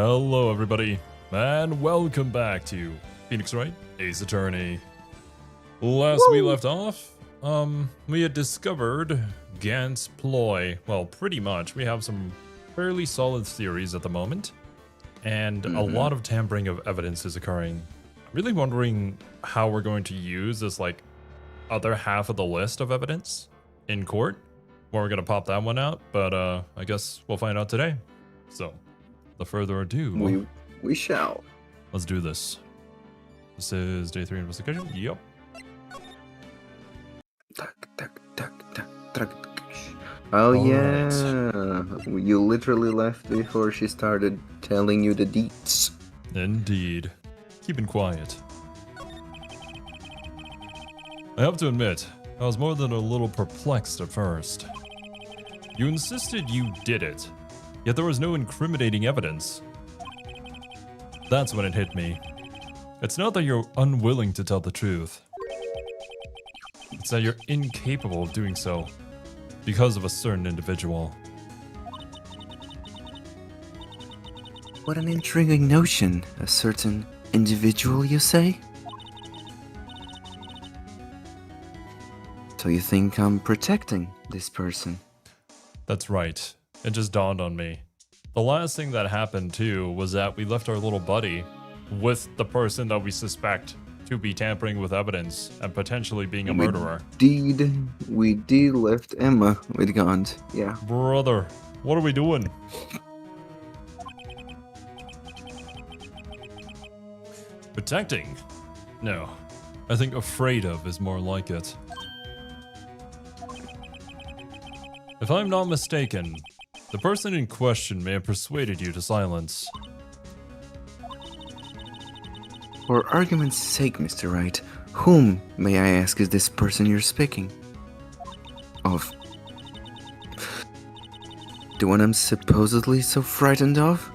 Hello everybody, and welcome back to Phoenix Wright, Ace Attorney. Last we left off, we had discovered Gant's ploy. Well, pretty much. We have some fairly solid theories at the moment, and a lot of tampering of evidence is occurring. I'm really wondering how we're going to use this, like, other half of the list of evidence in court. When we're going to pop that one out, but I guess we'll find out today. So, without further ado, we shall. Let's do this. This is day 3 investigation. Yep. Oh All yeah, you literally left before she started telling you the deets. Indeed. Keeping quiet. I have to admit, I was more than a little perplexed at first. You insisted you did it, yet there was no incriminating evidence. That's when it hit me. It's not that you're unwilling to tell the truth. It's that you're incapable of doing so because of a certain individual. What an intriguing notion. A certain individual, you say? So you think I'm protecting this person? That's right. It just dawned on me. The last thing that happened too was that we left our little buddy with the person that we suspect to be tampering with evidence and potentially being a murderer. We did left Emma with Gant, yeah. Brother, what are we doing? Protecting? No. I think afraid of is more like it. If I'm not mistaken, the person in question may have persuaded you to silence. For argument's sake, Mr. Wright, whom, may I ask, is this person you're speaking of? The one I'm supposedly so frightened of?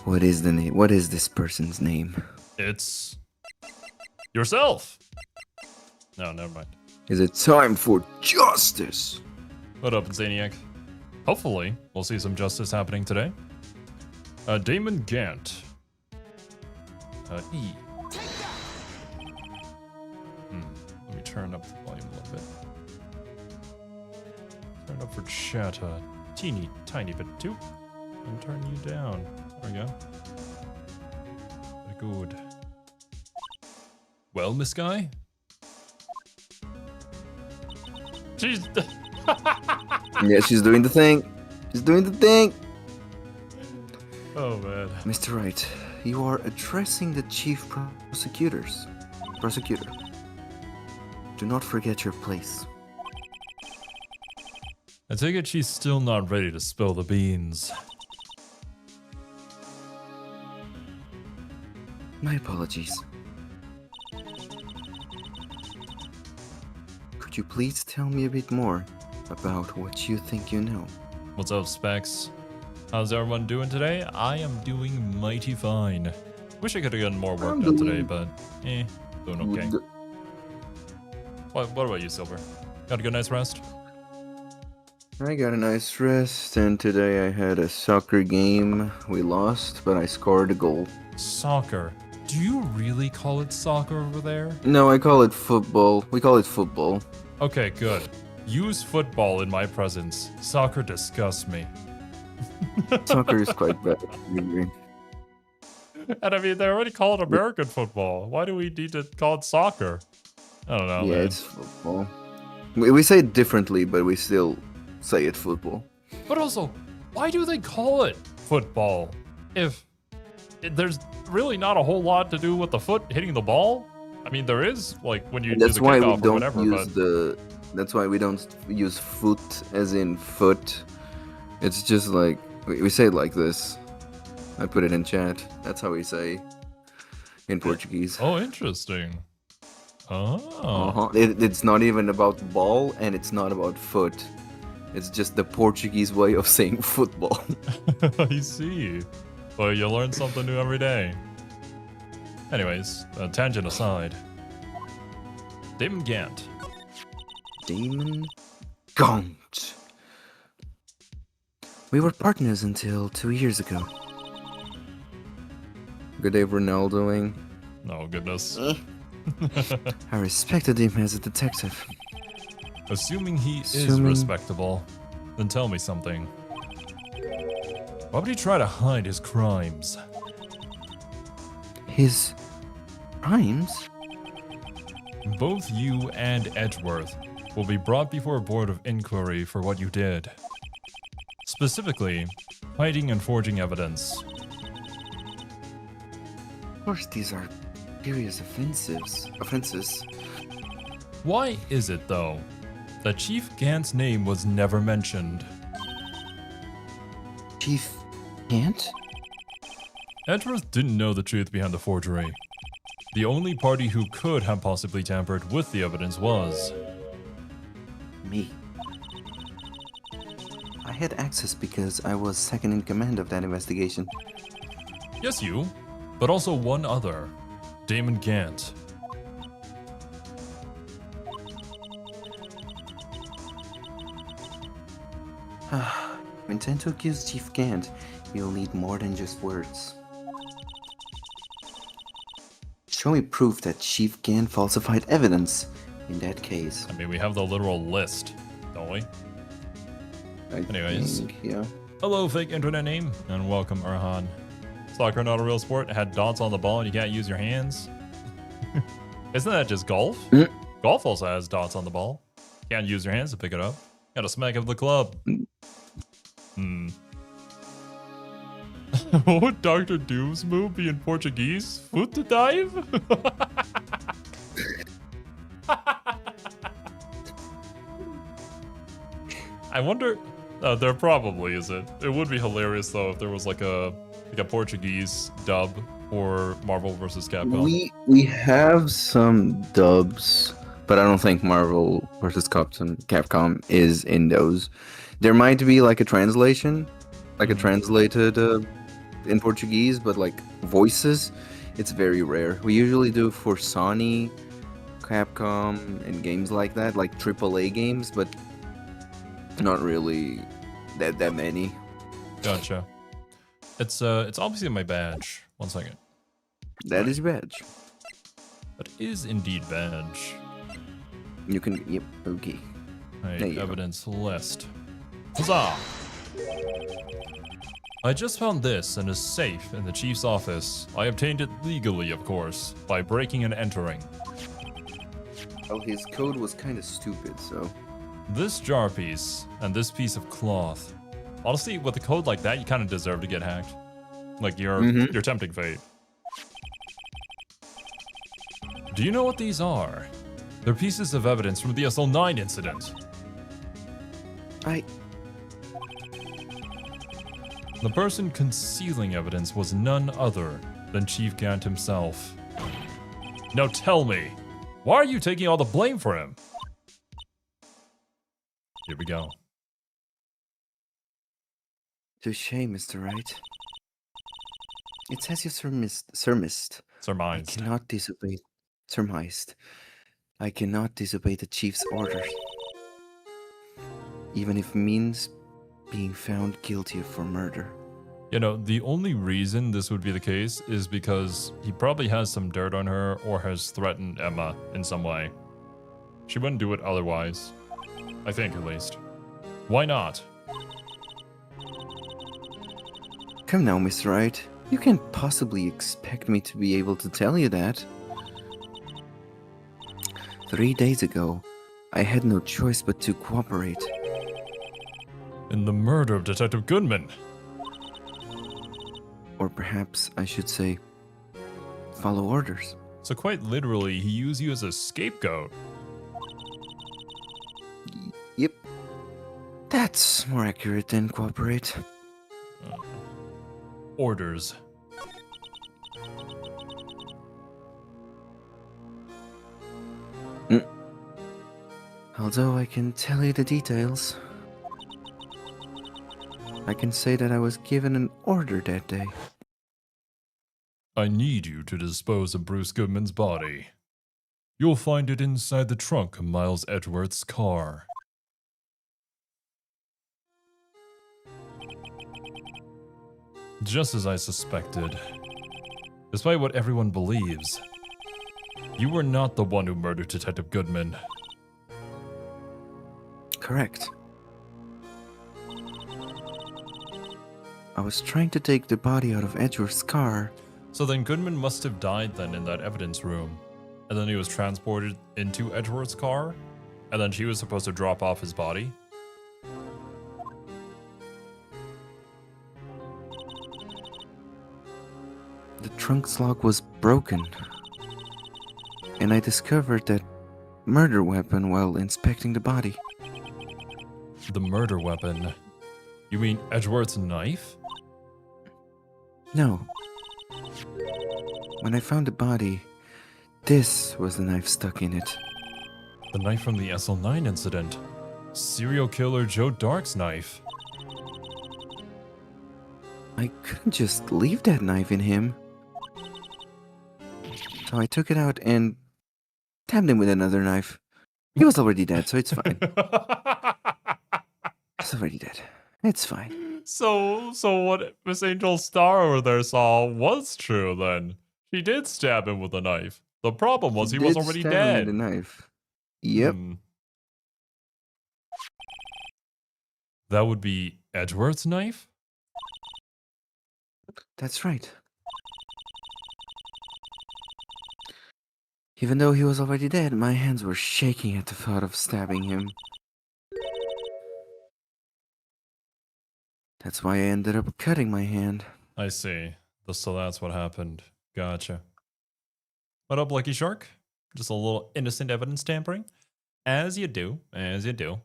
What is the name? What is this person's name? It's yourself. No, never mind. Is it time for justice? What up, Zaniac? Hopefully, we'll see some justice happening today. Damon Gant. E. Let me turn up the volume a little bit. Turn up for chat a teeny tiny bit too. And turn you down. There we go. Very good. Well, Miss Guy? She's... Yeah, she's doing the thing. She's doing the thing. Oh, man. Mr. Wright, you are addressing the chief prosecutor. Do not forget your place. I take it she's still not ready to spill the beans. My apologies. Could you please tell me a bit more about what you think you know? What's up, Specs? How's everyone doing today? I am doing mighty fine. Wish I could have gotten more work done today, but doing okay. What about you, Silver? Got a good night's rest? I got a nice rest, and today I had a soccer game. We lost, but I scored a goal. Soccer? Do you really call it soccer over there? No, I call it football. We call it football. Okay, good. Use football in my presence. Soccer disgusts me. Soccer is quite bad. And I mean, they already call it American football. Why do we need to call it soccer? I don't know, yeah, man. It's football. We say it differently, but we still say it football. But also, why do they call it football if there's really not a whole lot to do with the foot hitting the ball? I mean, there is, like, when you do the kickoff or whatever, That's why we don't use foot as in foot. It's just like, we say it like this. I put it in chat. That's how we say in Portuguese. Oh, interesting. Oh. It's not even about ball, and it's not about foot. It's just the Portuguese way of saying football. I see. Well, you learn something new every day. Anyways, tangent aside. Damon Gant. Damon Gant. We were partners until 2 years ago. Good day, Ronaldoing. Oh, goodness. I respected him as a detective. Assuming he is Assuming- respectable, then tell me something. Why would he try to hide his crimes? His crimes? Both you and Edgeworth will be brought before a board of inquiry for what you did. Specifically, hiding and forging evidence. Of course, these are serious offenses. Why is it, though, that Chief Gant's name was never mentioned? Chief Gant? Edgeworth didn't know the truth behind the forgery. The only party who could have possibly tampered with the evidence was... Me. I had access because I was second in command of that investigation. Yes, you, but also one other, Damon Gant. Intend to accuse Chief Gant, you'll need more than just words. Show me proof that Chief Gant falsified evidence. In that case, I mean, we have the literal list, don't we? Anyways. Yeah. Hello, fake internet name, and welcome, Erhan. Soccer not a real sport. It had dots on the ball and you can't use your hands. Isn't that just golf? Golf also has dots on the ball. Can't use your hands to pick it up. Gotta smack of the club. What would Dr. Doom's move be in Portuguese? Foot to dive? I wonder. There probably isn't. It would be hilarious though if there was like a Portuguese dub for Marvel vs. Capcom. We have some dubs, but I don't think Marvel vs. Capcom is in those. There might be like a translation, like a translated in Portuguese, but like voices, it's very rare. We usually do for Sony, Capcom, and games like that, like AAA games, but not really that many. Gotcha. It's obviously my badge. 1 second. That is badge. That is indeed badge. You can, yep, okay. Right, There you go. evidence list. Huzzah! I just found this in a safe in the chief's office. I obtained it legally, of course, by breaking and entering. Well, his code was kind of stupid, so. This jar piece and this piece of cloth. Honestly, with a code like that, you kind of deserve to get hacked. Like you're tempting fate. Do you know what these are? They're pieces of evidence from the SL9 incident. The person concealing evidence was none other than Chief Gant himself. Now tell me, why are you taking all the blame for him? Here we go. Touché, Mr. Wright. It says you surmised. I Surmised. cannot disobey. Surmised. I cannot disobey the chief's orders. Even if it means being found guilty for murder. You know, the only reason this would be the case is because he probably has some dirt on her or has threatened Emma in some way. She wouldn't do it otherwise. I think, at least. Why not? Come now, Mr. Wright. You can't possibly expect me to be able to tell you that. 3 days ago, I had no choice but to cooperate. In the murder of Detective Goodman. Or perhaps I should say, follow orders. So quite literally, he used you as a scapegoat. Yep. That's more accurate than cooperate. Orders. Although I can tell you the details. I can say that I was given an order that day. I need you to dispose of Bruce Goodman's body. You'll find it inside the trunk of Miles Edgeworth's car. Just as I suspected. Despite what everyone believes, you were not the one who murdered Detective Goodman. Correct. I was trying to take the body out of Edgeworth's car. So then Goodman must have died then in that evidence room. And then he was transported into Edgeworth's car. And then she was supposed to drop off his body. The trunk's lock was broken. And I discovered that murder weapon while inspecting the body. The murder weapon? You mean Edgeworth's knife? No. When I found the body, this was the knife stuck in it. The knife from the SL9 incident. Serial killer Joe Dark's knife. I couldn't just leave that knife in him. So I took it out and stabbed him with another knife. He was already dead, so it's fine. He's already dead. It's fine. So what Miss Angel Star over there saw was true then. She did stab him with a knife. The problem was he was already Stab him dead. with a knife. Yep. That would be Edgeworth's knife? That's right. Even though he was already dead, my hands were shaking at the thought of stabbing him. That's why I ended up cutting my hand. I see. So that's what happened. Gotcha. What up, Lucky Shark? Just a little innocent evidence tampering? As you do, as you do.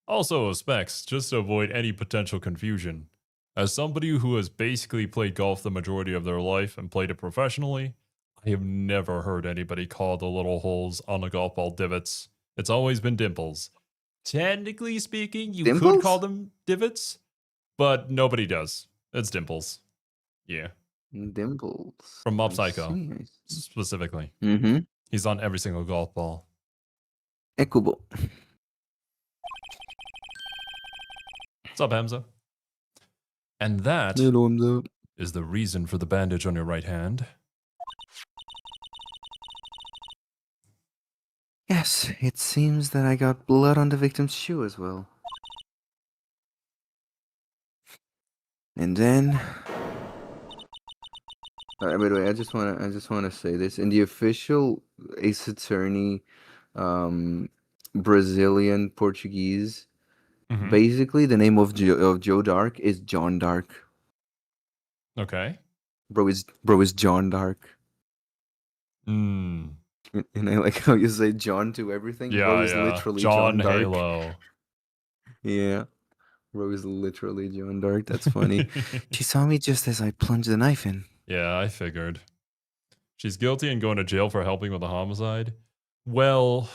Also, Specs, just to avoid any potential confusion. As somebody who has basically played golf the majority of their life and played it professionally, I have never heard anybody call the little holes on a golf ball divots. It's always been dimples. Technically speaking, you could call them divots, but nobody does. It's dimples. Yeah. Dimples. From Mob Psycho, specifically. Mm-hmm. He's on every single golf ball. Ekubo. What's up, Hamza? And that is the reason for the bandage on your right hand. Yes, it seems that I got blood on the victim's shoe as well. And then, by the way, I just wanna say this in the official Ace Attorney, Brazilian Portuguese. Mm-hmm. Basically, the name of Joe Dark is John Dark. Okay. Bro is John Dark. Hmm. And I like how you say John to everything. Yeah, Bro is literally John Dark. Halo. Yeah. Bro is literally John Dark. That's funny. She saw me just as I plunged the knife in. Yeah, I figured. She's guilty and going to jail for helping with a homicide. Well,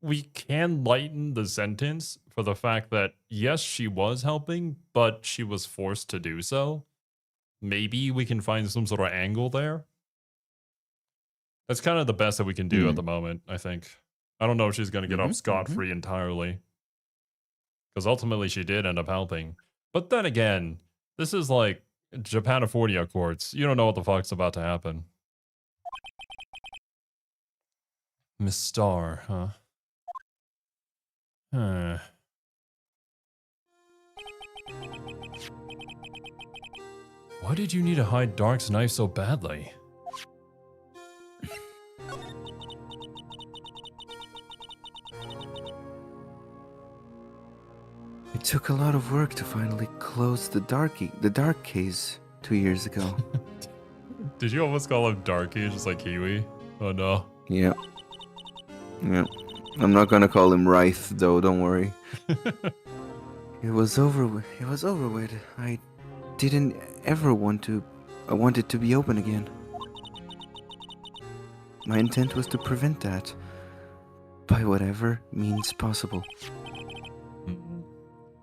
we can lighten the sentence for the fact that, yes, she was helping, but she was forced to do so. Maybe we can find some sort of angle there. That's kind of the best that we can do at the moment, I think. I don't know if she's going to get off scot-free entirely. Because ultimately she did end up helping. But then again, this is like Japanifornia courts. You don't know what the fuck's about to happen. Miss Star, huh? Huh. Why did you need to hide Dark's knife so badly? It took a lot of work to finally close the dark case 2 years ago. Did you almost call him Darky, just like Kiwi? Oh no. Yeah. Yeah. I'm not gonna call him Wraith though, don't worry. It was over with. I didn't ever want it to be open again. My intent was to prevent that. By whatever means possible.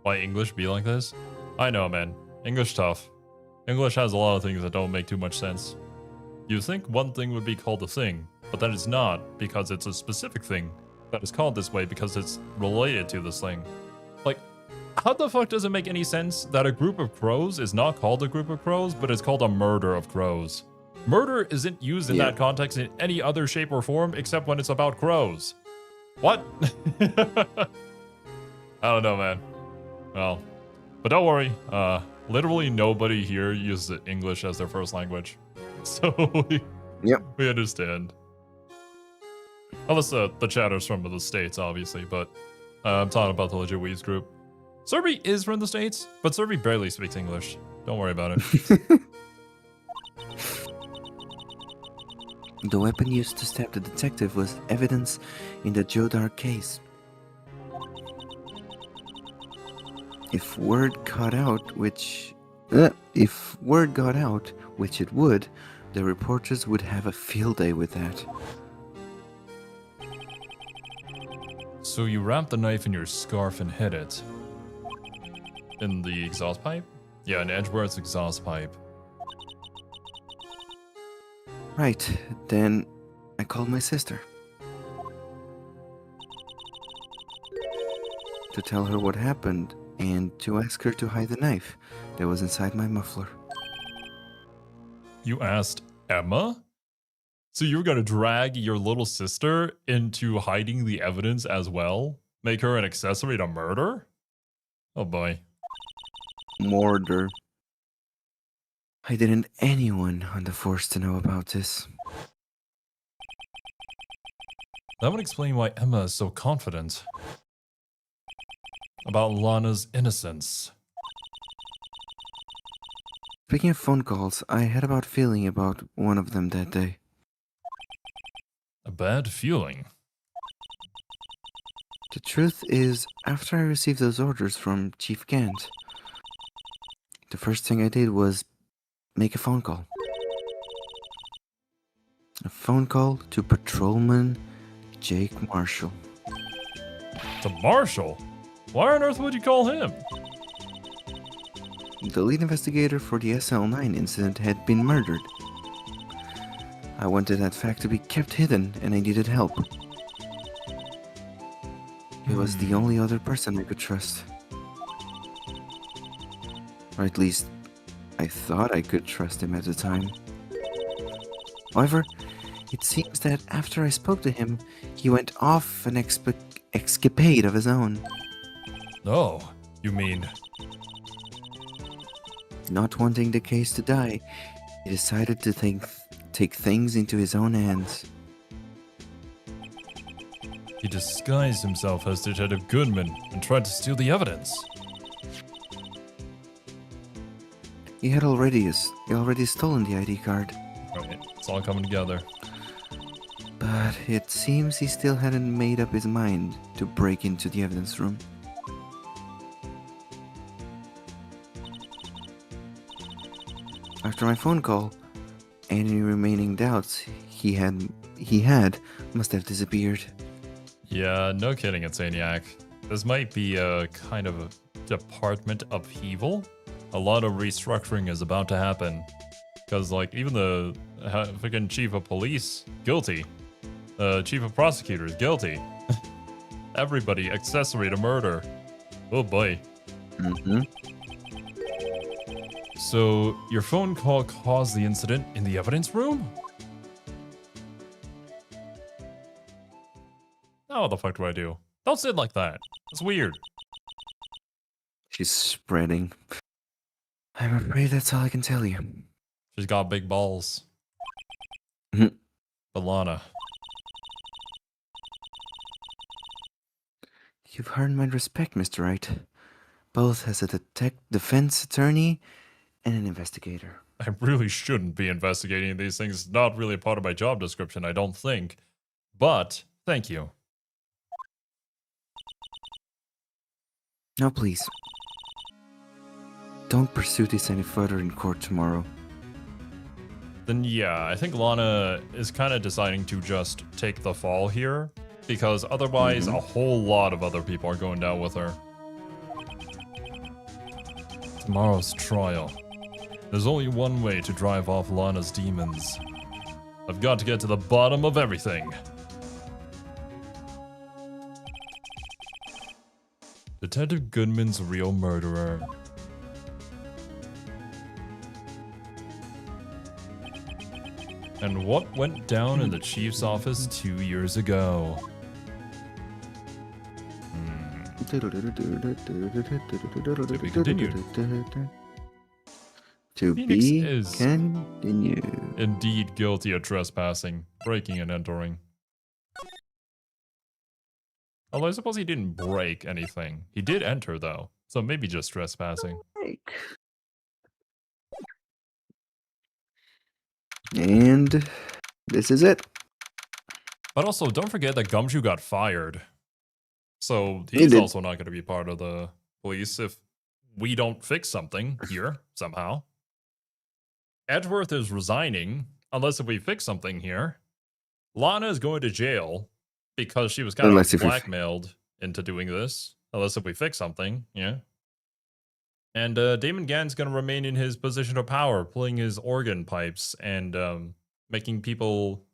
Why English be like this? I know, man. English tough. English has a lot of things that don't make too much sense. You think one thing would be called a thing, but then it's not because it's a specific thing that is called this way because it's related to this thing. Like, how the fuck does it make any sense that a group of crows is not called a group of crows, but it's called a murder of crows? Murder isn't used in that context in any other shape or form except when it's about crows. What? I don't know, man. Well, but don't worry. Literally nobody here uses English as their first language. So we understand. Unless the chatter's from the States, obviously, but I'm talking about the legit Weebs group. Serby is from the States, but Serby barely speaks English. Don't worry about it. The weapon used to stab the detective was evidence in the Jodar case. If word got out, which it would, the reporters would have a field day with that. So you wrapped the knife in your scarf and hid it. In the exhaust pipe? Yeah, in Edgeworth's exhaust pipe. Right, then I called my sister to tell her what happened and to ask her to hide the knife that was inside my muffler. You asked Emma? So you were gonna drag your little sister into hiding the evidence as well? Make her an accessory to murder? Oh boy. Murder. I didn't anyone on the force to know about this. That would explain why Emma is so confident about Lana's innocence. Speaking of phone calls, I had a bad feeling about one of them that day. A bad feeling? The truth is, after I received those orders from Chief Gant, the first thing I did was make a phone call. A phone call to Patrolman Jake Marshall. To Marshall? Why on earth would you call him? The lead investigator for the SL9 incident had been murdered. I wanted that fact to be kept hidden and I needed help. He was the only other person I could trust. Or at least, I thought I could trust him at the time. However, it seems that after I spoke to him, he went off an escapade of his own. Oh, you mean... Not wanting the case to die, he decided to take things into his own hands. He disguised himself as Detective Goodman and tried to steal the evidence. He had already stolen the ID card. Right, it's all coming together. But it seems he still hadn't made up his mind to break into the evidence room. After my phone call, any remaining doubts he had must have disappeared. Yeah, no kidding, Insaniac. This might be a kind of a department upheaval. A lot of restructuring is about to happen. Because, like, even the freaking chief of police, guilty. Chief of prosecutors, guilty. Everybody, accessory to murder. Oh boy. Mm-hmm. So, your phone call caused the incident in the evidence room? Now what the fuck do I do? Don't sit like that. It's weird. She's spreading. I'm afraid that's all I can tell you. She's got big balls. Mhm. Alana. You've earned my respect, Mr. Wright. Both as a defense attorney and an investigator. I really shouldn't be investigating these things. It's not really a part of my job description, I don't think. But, thank you. Now please, don't pursue this any further in court tomorrow. Then yeah, I think Lana is kind of deciding to just take the fall here. Because otherwise, a whole lot of other people are going down with her. Tomorrow's trial. There's only one way to drive off Lana's demons. I've got to get to the bottom of everything. Detective Goodman's real murderer. And what went down in the chief's office 2 years ago? To be continued. To Phoenix be is continued. indeed guilty of trespassing, breaking and entering. Although I suppose he didn't break anything. He did enter though, so maybe just trespassing. And this is it. But also, don't forget that Gumshoe got fired. So He he's did. also not going to be part of the police if we don't fix something here somehow. Edgeworth is resigning unless if we fix something here. Lana is going to jail because she was kind Unless of if we blackmailed into doing this. Unless if we fix something, yeah. And Damon Gann's going to remain in his position of power, pulling his organ pipes and making people,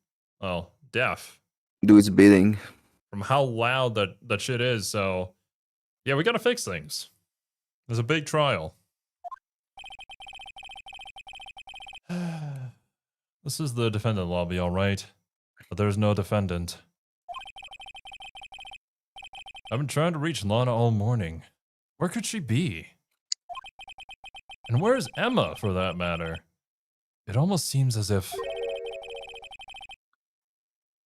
well, deaf Do its bidding. from how loud that shit is. So, yeah, we got to fix things. There's a big trial. This is the defendant lobby, all right. But there's no defendant. I've been trying to reach Lana all morning. Where could she be? And where's Emma, for that matter? It almost seems as if...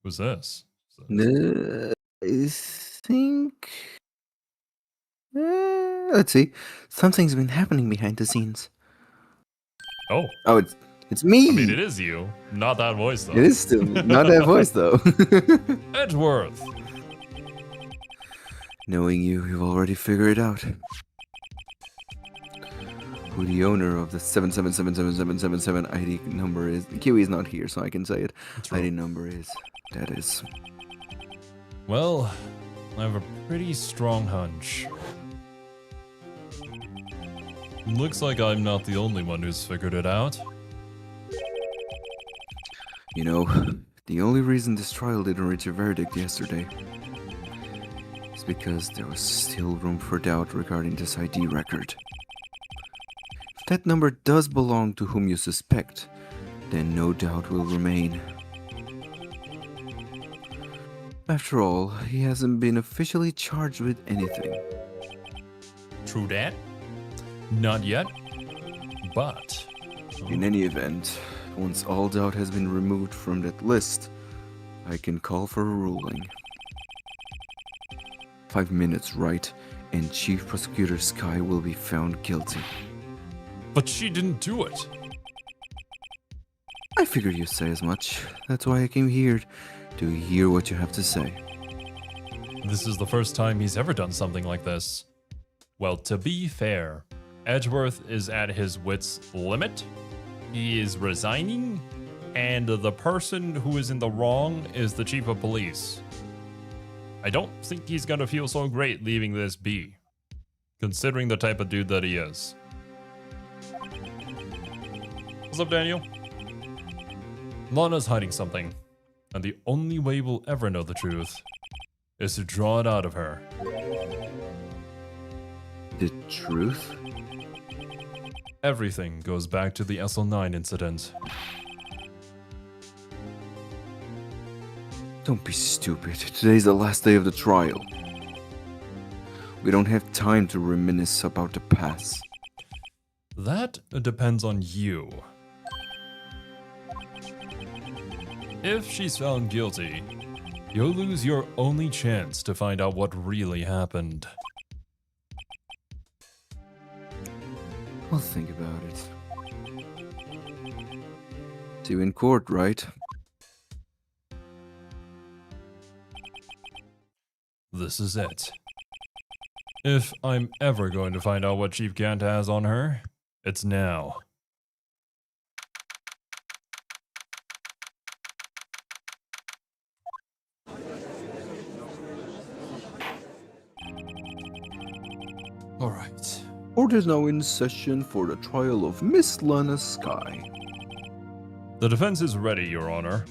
Who's this? I think. Let's see. Something's been happening behind the scenes. Oh, Oh, it's me. I mean, it is you. Not that voice, though. It is still me. Not that voice though. Edgeworth! Knowing you, you've already figured it out. Who the owner of the 7777777 ID number is. Kiwi is not here, so I can say it. True. ID number is. That is. Well, I have a pretty strong hunch. Looks like I'm not the only one who's figured it out. You know, the only reason this trial didn't reach a verdict yesterday is because there was still room for doubt regarding this ID record. If that number does belong to whom you suspect, then no doubt will remain. After all, he hasn't been officially charged with anything. True that. Not yet. But... In any event, once all doubt has been removed from that list, I can call for a ruling. 5 minutes, right? And Chief Prosecutor Sky will be found guilty. But she didn't do it. I figured you'd say as much. That's why I came here, to hear what you have to say. This is the first time he's ever done something like this. Well, to be fair, Edgeworth is at his wit's limit. He is resigning, and the person who is in the wrong is the chief of police. I don't think he's gonna feel so great leaving this be, considering the type of dude that he is. What's up, Daniel? Lana's hiding something, and the only way we'll ever know the truth is to draw it out of her. The truth? Everything goes back to the SL9 incident. Don't be stupid. Today's the last day of the trial. We don't have time to reminisce about the past. That depends on you. If she's found guilty, you'll lose your only chance to find out what really happened. I'll think about it. See you in court, right? This is it. If I'm ever going to find out what Chief Gant has on her, it's now. All right. Court is now in session for the trial of Miss Lana Sky. The defense is ready, Your Honor.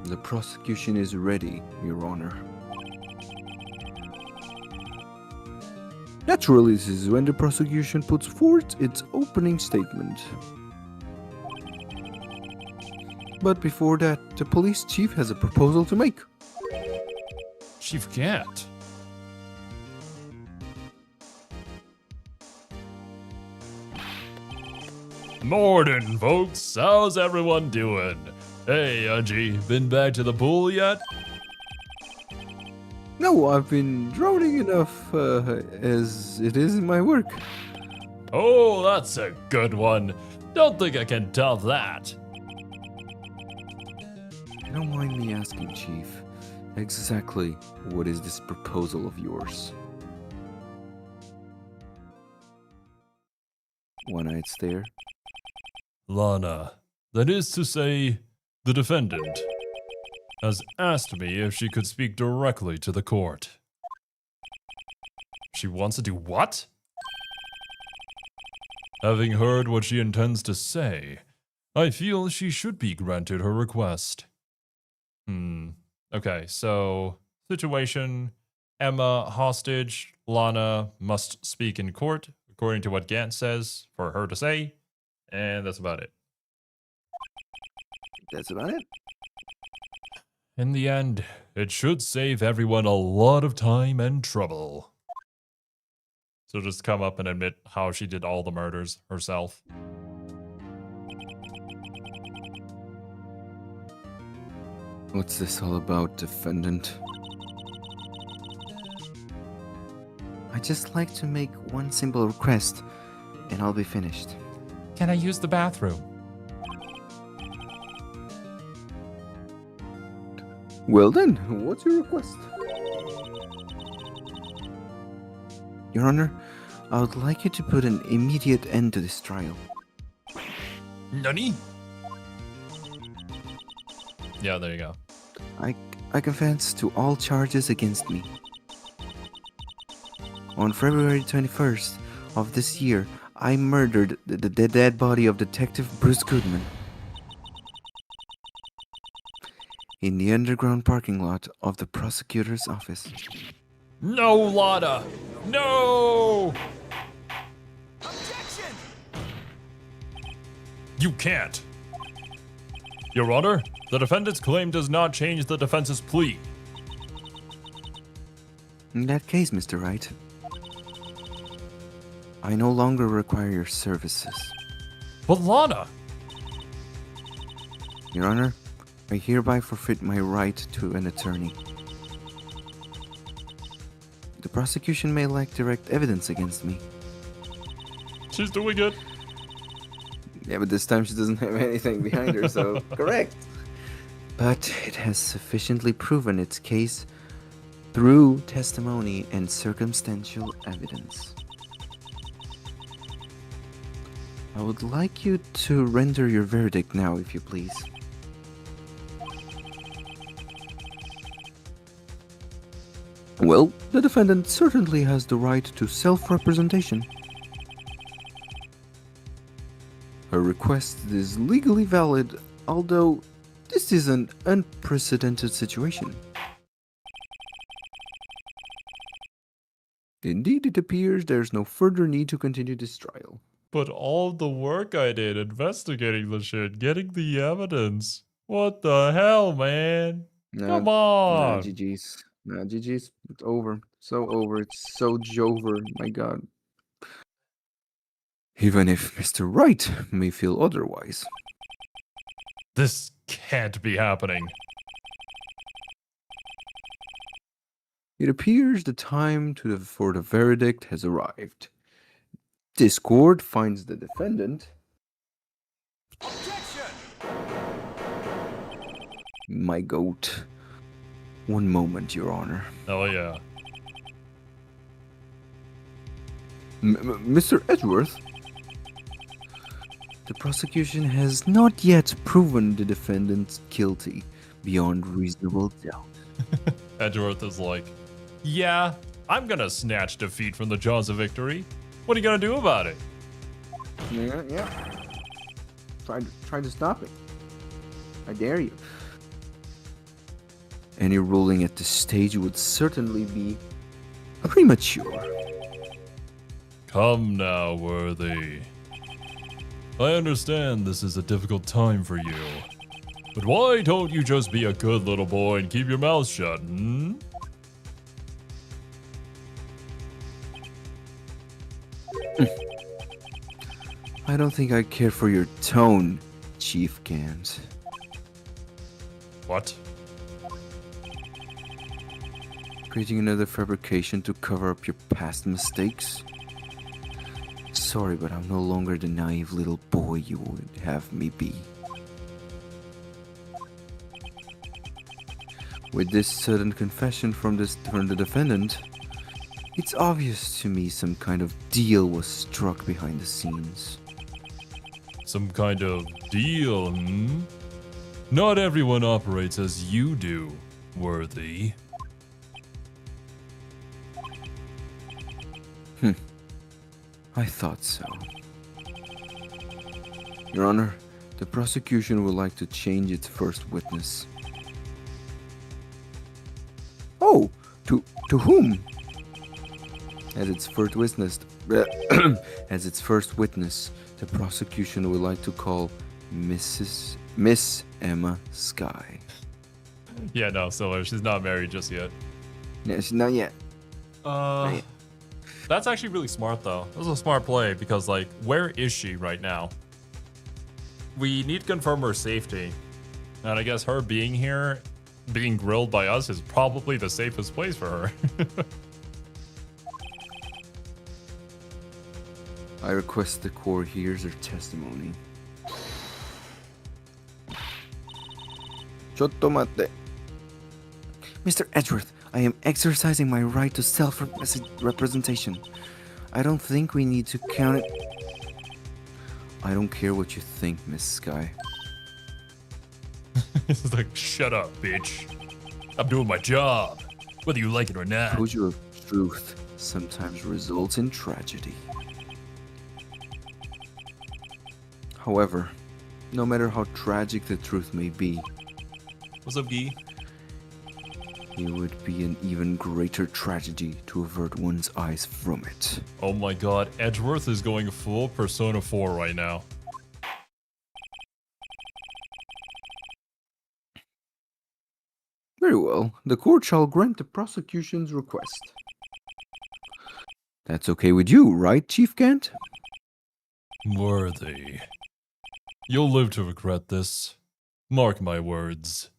The prosecution is ready, Your Honor. Naturally, this is when the prosecution puts forth its opening statement. But before that, the police chief has a proposal to make. Chief Gant. Morning, folks. How's everyone doing? Hey, Unji, been back to the pool yet? No, I've been drowning enough as it is in my work. Oh, that's a good one. Don't think I can top that. Don't mind me asking, Chief. Exactly what is this proposal of yours? One-eyed stare. Lana, that is to say, the defendant, has asked me if she could speak directly to the court. She wants to do what? Having heard what she intends to say, I feel she should be granted her request. Okay, so, situation, Emma hostage, Lana must speak in court, according to what Gant says for her to say, and that's about it. That's about it? In the end, it should save everyone a lot of time and trouble. So just come up and admit how she did all the murders herself. What's this all about, defendant? I'd just like to make one simple request, and I'll be finished. Can I use the bathroom? Well then, what's your request? Your Honor, I would like you to put an immediate end to this trial. Nani? Yeah, there you go. I confess to all charges against me. On February 21st of this year, I murdered the dead body of Detective Bruce Goodman in the underground parking lot of the prosecutor's office. No, Lana! No! Objection! You can't! Your Honor, the defendant's claim does not change the defense's plea. In that case, Mr. Wright, I no longer require your services. But Lana! Your Honor, I hereby forfeit my right to an attorney. The prosecution may lack direct evidence against me. She's doing it. Yeah, but this time she doesn't have anything behind her, so correct. But it has sufficiently proven its case through testimony and circumstantial evidence. I would like you to render your verdict now, if you please. Well, the defendant certainly has the right to self-representation. Her request is legally valid, although this is an unprecedented situation. Indeed, it appears there's no further need to continue this trial. But all the work I did investigating the shit, getting the evidence. What the hell, man? Come on! Nah, GG's. Nah, GG's. It's over. So over. It's so jover. My god. Even if Mr. Wright may feel otherwise. This can't be happening. It appears the time for the verdict has arrived. This court finds the defendant... Objection! My goat. One moment, Your Honor. Oh yeah. Mr. Edgeworth? The prosecution has not yet proven the defendant guilty beyond reasonable doubt. Edgeworth is like, yeah, I'm gonna snatch defeat from the jaws of victory. What are you gonna do about it? Yeah. Try to stop it. I dare you. Any ruling at this stage would certainly be premature. Come now, Worthy. I understand this is a difficult time for you, But why don't you just be a good little boy and keep your mouth shut, hmm? I don't think I care for your tone, Chief Gams. What? Creating another fabrication to cover up your past mistakes? Sorry, but I'm no longer the naive little boy you would have me be. With this sudden confession from the defendant, it's obvious to me some kind of deal was struck behind the scenes. Some kind of deal, hmm? Not everyone operates as you do, Worthy. I thought so. Your Honor, the prosecution would like to change its first witness. Oh, to whom? As its first witness, the prosecution would like to call Miss Emma Sky. Yeah, no, so she's not married just yet. No, she's not yet. That's actually really smart, though. That was a smart play because, like, where is she right now? We need to confirm her safety. And I guess her being here, being grilled by us, is probably the safest place for her. I request the court hears her testimony. Chottomate. Mr. Edgeworth, I am exercising my right to self-representation. I don't think we need to count it. I don't care what you think, Miss Sky. It's like, shut up, bitch. I'm doing my job, whether you like it or not. Exposure of truth sometimes results in tragedy. However, no matter how tragic the truth may be, What's up, Guy? it would be an even greater tragedy to avert one's eyes from it. Oh my god, Edgeworth is going full Persona 4 right now. Very well, the court shall grant the prosecution's request. That's okay with you, right, Chief Gant? Worthy. You'll live to regret this. Mark my words.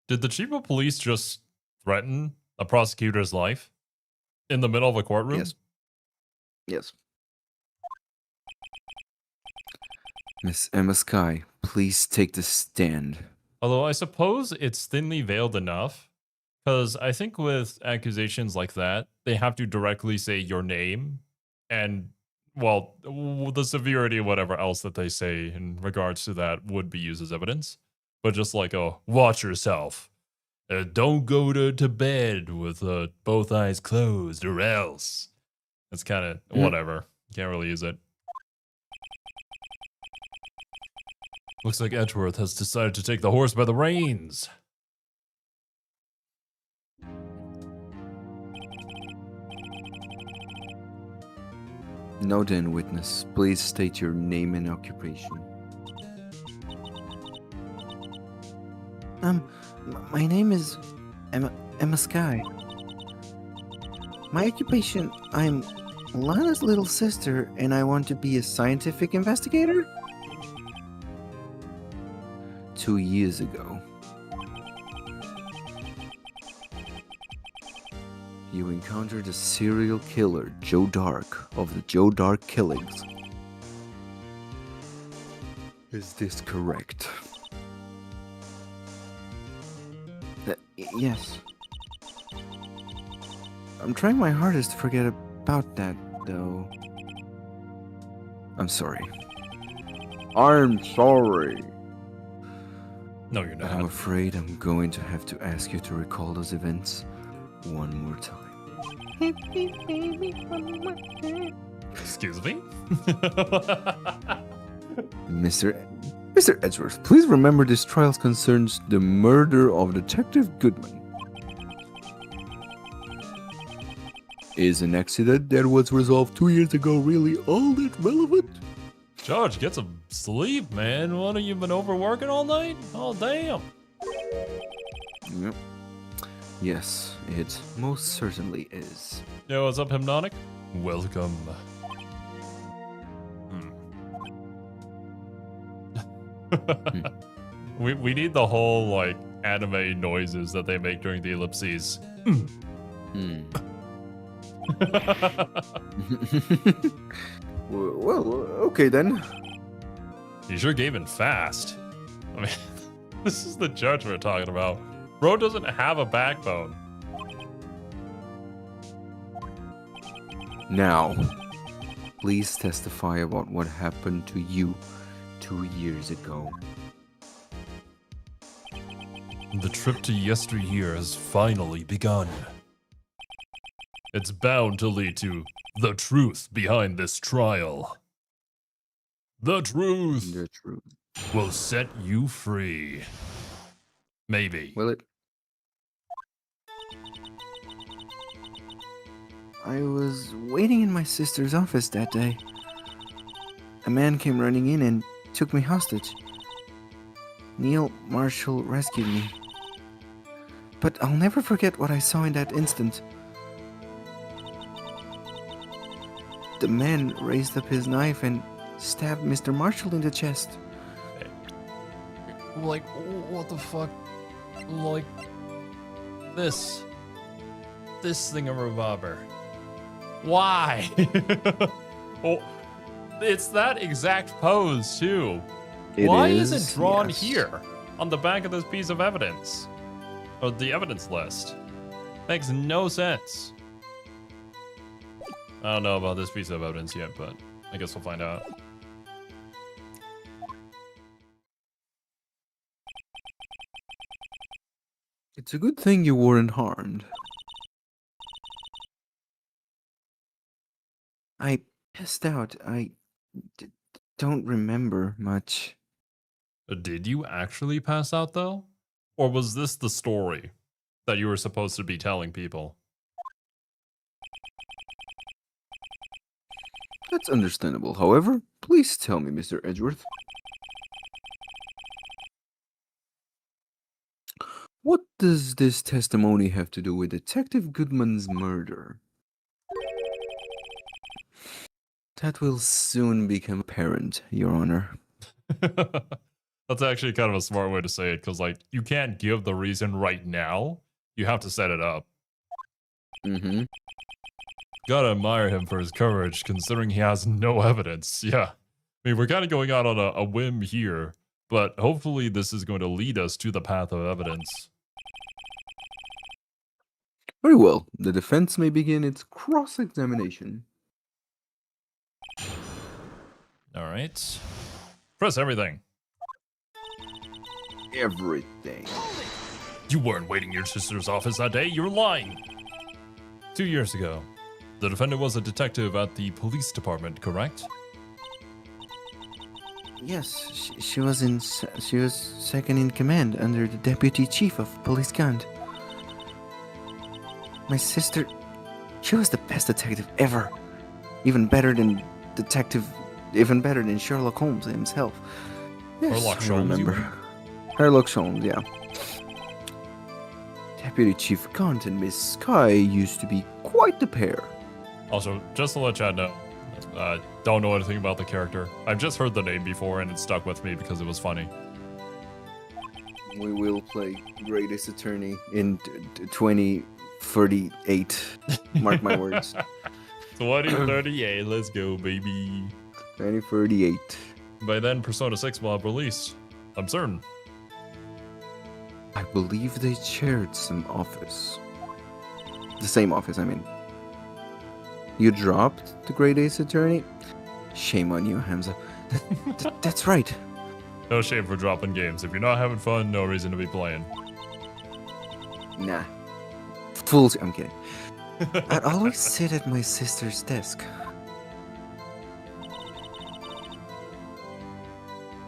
Did the chief of police just threaten a prosecutor's life? In the middle of a courtroom? Yes. Yes. Miss Emma Sky, please take the stand. Although I suppose it's thinly veiled enough. Because I think with accusations like that, they have to directly say your name and, well, the severity of whatever else that they say in regards to that would be used as evidence. But just like, oh, watch yourself. Don't go to bed with both eyes closed or else. It's kind of whatever. Can't really use it. Looks like Edgeworth has decided to take the horse by the reins. Now then, witness, please state your name and occupation. My name is Emma Sky. My occupation, I'm Lana's little sister, and I want to be a scientific investigator? 2 years ago, you encountered a serial killer, Joe Dark, of the Joe Dark Killings. Is this correct? Yes. I'm trying my hardest to forget about that, though. I'm sorry. I'm sorry. No, you're But I'm not. afraid I'm going to have to ask you to recall those events one more time. Excuse me? Mr. Edgeworth, please remember this trial concerns the murder of Detective Goodman. Is an accident that was resolved 2 years ago really all that relevant? Judge, get some sleep, man. What, have you been overworking all night? Oh, damn. Yep. Yes, it most certainly is. Yo, what's up, Hypnotic? Welcome. We need the whole, like, anime noises that they make during the ellipses. Well, okay then. You sure gave in fast. I mean, this is the judge we're talking about. Bro doesn't have a backbone. Now, please testify about what happened to you 2 years ago. The trip to yesteryear has finally begun. It's bound to lead to the truth behind this trial. The truth The truth. will set you free. Maybe. Will it? I was waiting in my sister's office that day. A man came running in and took me hostage. Neil Marshall rescued me. But I'll never forget what I saw in that instant. The man raised up his knife and stabbed Mr. Marshall in the chest. Like, what the fuck? Like, this thingamabobber. Why? Oh, it's that exact pose, too. Why is it drawn yes. here on the back of this piece of evidence? Or the evidence list? Makes no sense. I don't know about this piece of evidence yet, but I guess we'll find out. It's a good thing you weren't harmed. I passed out. I don't remember much. Did you actually pass out, though? Or was this the story that you were supposed to be telling people? That's understandable. However, please tell me, Mr. Edgeworth. What does this testimony have to do with Detective Goodman's murder? That will soon become apparent, Your Honor. That's actually kind of a smart way to say it, because, like, you can't give the reason right now. You have to set it up. Mm-hmm. Gotta admire him for his courage, considering he has no evidence. Yeah. I mean, we're kind of going out on a whim here, but hopefully this is going to lead us to the path of evidence. Very well. The defense may begin its cross-examination. All right. Press everything. Everything. You weren't waiting in your sister's office that day. You're lying. 2 years ago, the defendant was a detective at the police department, correct? Yes, she was second in command under the deputy chief of police command. My sister, she was the best detective ever. Even better than Sherlock Holmes himself. Yes, Sherlock I Holmes, you remember. Sherlock Holmes, yeah. Deputy Chief Gaunt and Miss Sky used to be quite the pair. Also, just to let Chad know, don't know anything about the character. I've just heard the name before and it stuck with me because it was funny. We will play Greatest Attorney in 2038. Mark my words. 2038, let's go, baby. 2038. By then, Persona 6 will have released. I'm certain. I believe they shared some office. The same office, I mean. You dropped the Great Ace Attorney? Shame on you, Hamza. That's right. No shame for dropping games. If you're not having fun, no reason to be playing. Nah. I'm kidding. I'd always sit at my sister's desk.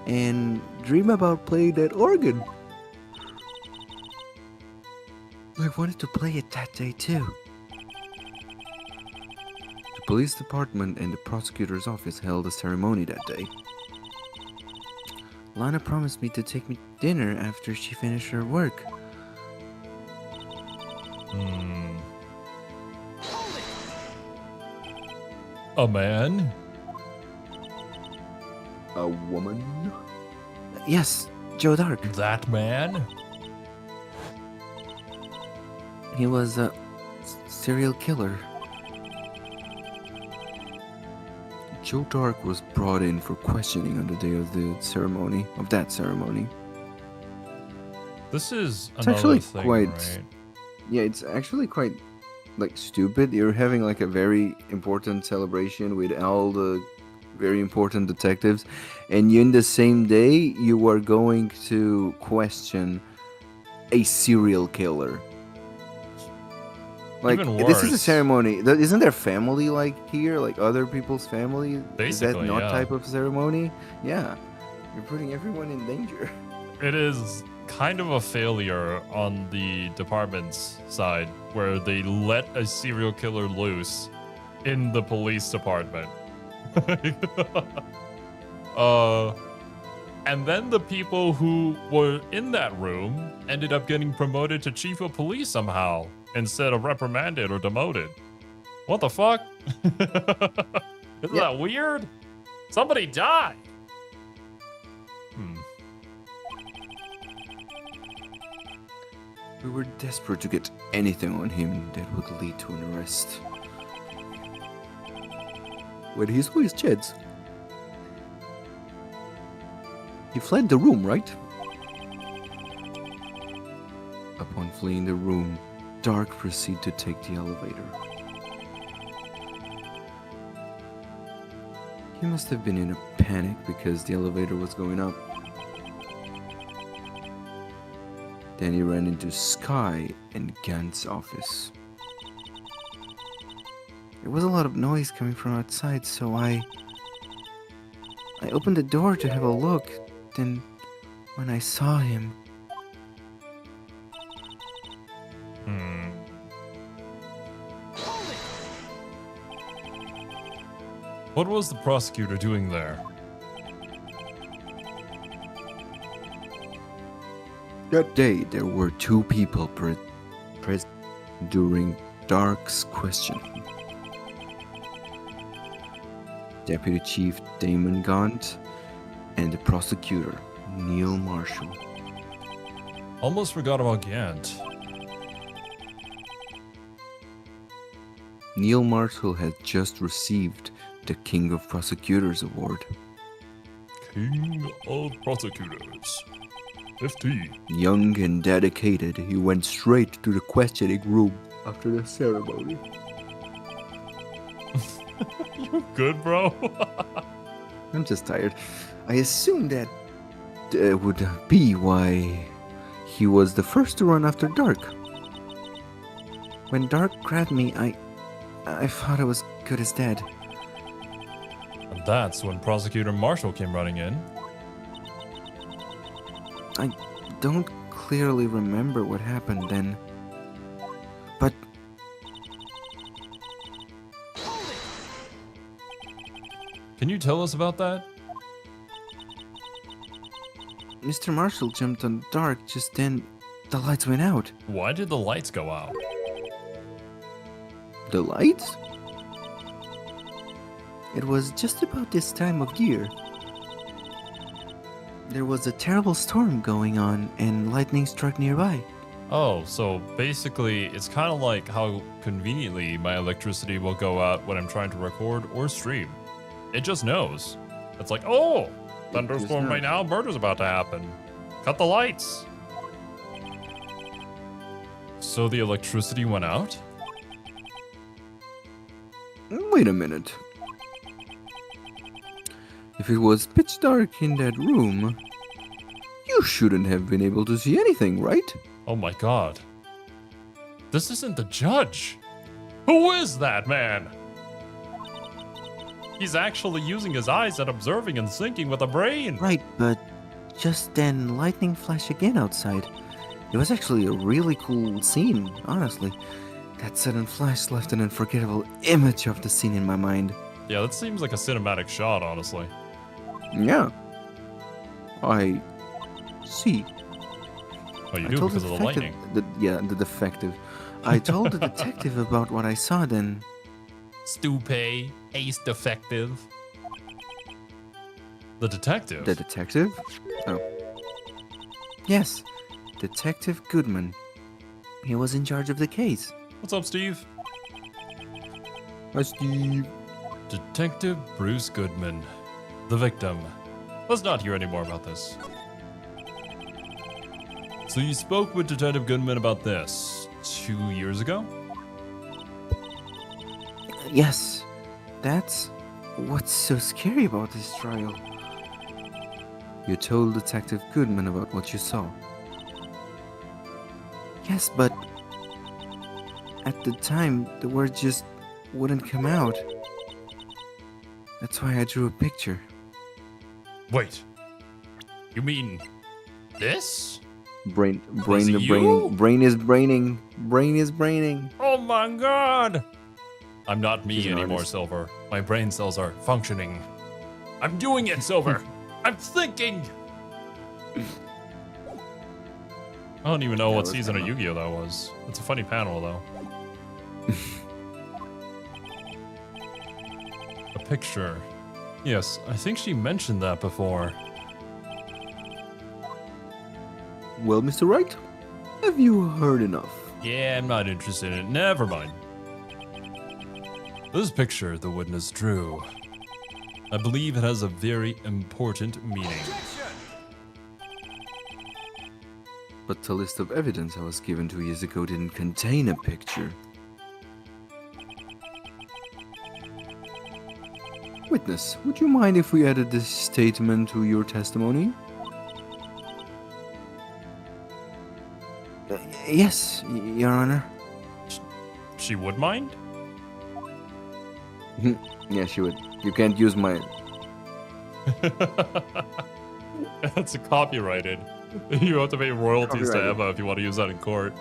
And dream about playing that organ. I wanted to play it that day too. To police department and the prosecutor's office held a ceremony that day. Lana promised me to take me dinner after she finished her work. A man? A woman? Yes, Joe Dark. That man? He was a serial killer. Joe Dark was brought in for questioning on the day of that ceremony. This is It's another actually thing, quite- right? Yeah, it's actually quite like stupid. You're having like a very important celebration with all the very important detectives, and you in the same day you are going to question a serial killer. Like Even this is a worse. ceremony. Isn't there family like here, like other people's family? Is that Basically, not yeah. type of ceremony? Yeah, you're putting everyone in danger. It is kind of a failure on the department's side where they let a serial killer loose in the police department. And then the people who were in that room ended up getting promoted to chief of police somehow instead of reprimanded or demoted. What the fuck? Isn't that weird? Somebody died. We were desperate to get anything on him that would lead to an arrest. Where he saw his cheds. He fled the room, right? Upon fleeing the room, Dark proceeded to take the elevator. He must have been in a panic because the elevator was going up. Then he ran into Sky and Gant's office. There was a lot of noise coming from outside, so I opened the door to have a look. Then, when I saw him, What was the prosecutor doing there? That day, there were two people present during Dark's questioning. Deputy Chief Damon Gaunt and the prosecutor, Neil Marshall. Almost forgot about Gant. Neil Marshall had just received the King of Prosecutors Award. King of Prosecutors. 15. Young and dedicated, he went straight to the questioning room after the ceremony. You good, bro? I'm just tired. I assumed that would be why he was the first to run after Dark. when Dark grabbed me, I thought I was good as dead. And that's when Prosecutor Marshall came running in. I don't clearly remember what happened then. But Can you tell us about that? Mr. Marshall jumped on Dark just then. The lights went out. Why did the lights go out? The lights? It was just about this time of year. There was a terrible storm going on, and lightning struck nearby. Oh, so basically, it's kind of like how conveniently my electricity will go out when I'm trying to record or stream. It just knows. It's like, oh, thunderstorm right now, murder's about to happen. Cut the lights. So the electricity went out? Wait a minute. If it was pitch dark in that room, you shouldn't have been able to see anything, right? Oh my god. This isn't the judge. Who is that man? He's actually using his eyes and observing and syncing with the brain. Right, but just then lightning flashed again outside. It was actually a really cool scene, honestly. That sudden flash left an unforgettable image of the scene in my mind. Yeah, that seems like a cinematic shot, honestly. Yeah. I see. Oh, you I do told because of the lightning. The defective. I told the detective about what I saw then. Stupid, ace defective. The detective? The detective? Oh. Yes, Detective Goodman. He was in charge of the case. What's up, Steve? Hi, Steve. Detective Bruce Goodman, the victim. Let's not hear any more about this. So you spoke with Detective Goodman about this 2 years ago? Yes, that's what's so scary about this trial. You told Detective Goodman about what you saw. Yes, but at the time, the words just wouldn't come out. That's why I drew a picture. Wait. You mean this? Brain is braining. Oh my god! I'm not me She's an anymore, artist. Silver. My brain cells are functioning. I'm doing it, Silver! I'm thinking! I don't even know That what was season of Emma. Yu-Gi-Oh! That was. It's a funny panel, though. A picture. Yes, I think she mentioned that before. Well, Mr. Wright, have you heard enough? Yeah, I'm not interested in it. Never mind. This picture the witness drew. I believe it has a very important meaning. But the list of evidence I was given 2 years ago didn't contain a picture. Witness, would you mind if we added this statement to your testimony? Yes, Your Honor. She would mind? Yeah, she would. You can't use my... That's copyrighted. You have to pay royalties to Copyrighted. Emma if you want to use that in court.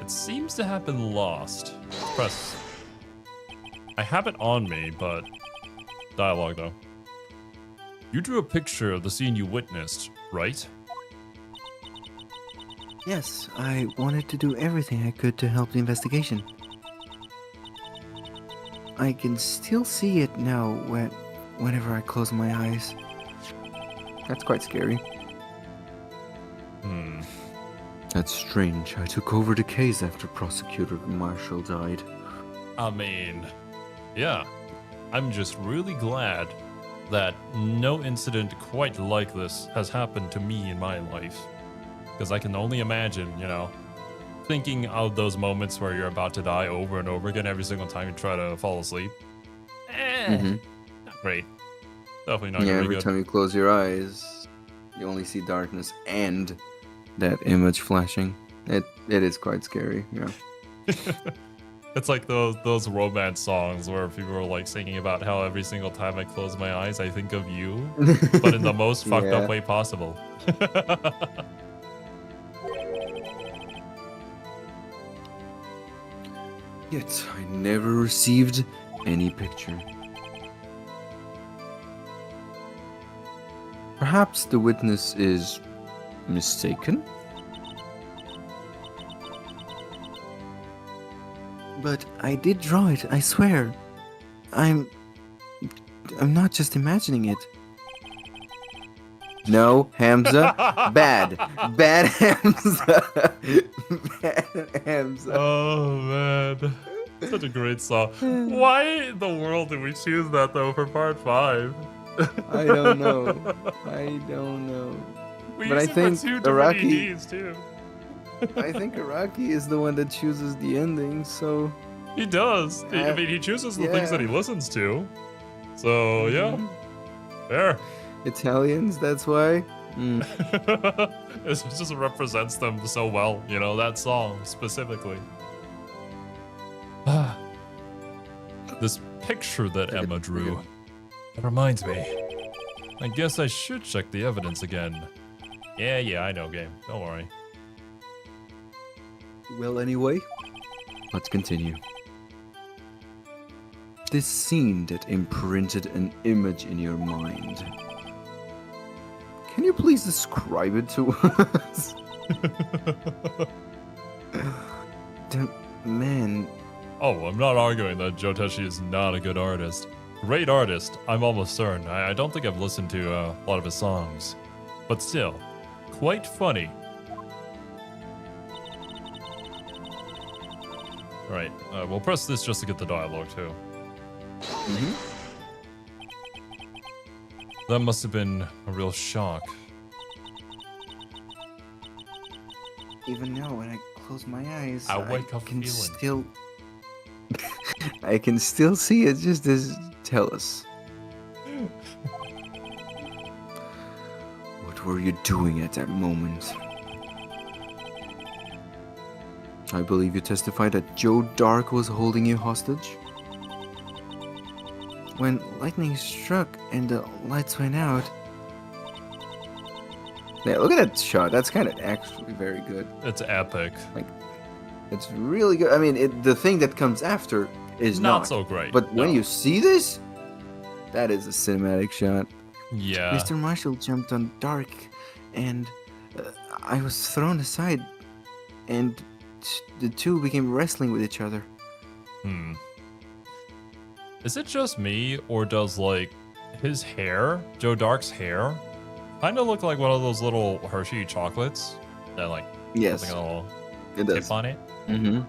It seems to have been lost. Press. I have it on me, but... Dialogue, though. You drew a picture of the scene you witnessed, right? Yes, I wanted to do everything I could to help the investigation. I can still see it now whenever I close my eyes. That's quite scary. Hmm. That's strange. I took over the case after Prosecutor Marshall died. I mean, yeah. I'm just really glad that no incident quite like this has happened to me in my life. Because I can only imagine, you know, thinking of those moments where you're about to die over and over again every single time you try to fall asleep. Not great. Definitely not Yeah, gonna be every good. time you close your eyes, you only see darkness and that image flashing. It is quite scary, yeah. It's like those romance songs where people are like singing about how every single time I close my eyes, I think of you, but in the most fucked Yeah. up way possible. Yet I never received any picture. Perhaps the witness is mistaken? But I did draw it, I swear. I'm not just imagining it. No, Hamza. Bad. Bad Hamza. Bad Hamza. Oh man, such a great song. Why in the world did we choose that though for part 5? I don't know. I don't know. We But I used it think for 2 different Iraqi- EDs too. I think Iraqi is the one that chooses the ending, so... He does. I mean, he chooses the things that he Yeah. listens to. So yeah, there. Italians, that's why? It just represents them so well, you know, that song specifically. This picture that Emma drew, it reminds me. I guess I should check the evidence again. Yeah, I know, game. Don't worry. Well, anyway, let's continue. This scene that imprinted an image in your mind. Can you please describe it to us? The man. Oh, I'm not arguing that Joe Teshi is not a good artist. Great artist, I'm almost certain. I don't think I've listened to a lot of his songs. But still, quite funny. Alright, we'll press this just to get the dialogue too. That must have been a real shock. Even now, when I close my eyes, I wake up can feeling. still. I can still see it just as tell us. What were you doing at that moment? I believe you testified that Joe Dark was holding you hostage? When lightning struck and the lights went out, Yeah, look at that shot. That's kind of actually very good. It's epic. It's really good. I mean, the thing that comes after is Not so great. But when no. you see this, that is a cinematic shot. Yeah. Mr. Marshall jumped on Dark, and I was thrown aside, and the two became wrestling with each other. Is it just me, or does, like, his hair, Joe Dark's hair, kind of look like one of those little Hershey chocolates that, like, Yes, has like a little it tip does. on it? Mm-hmm.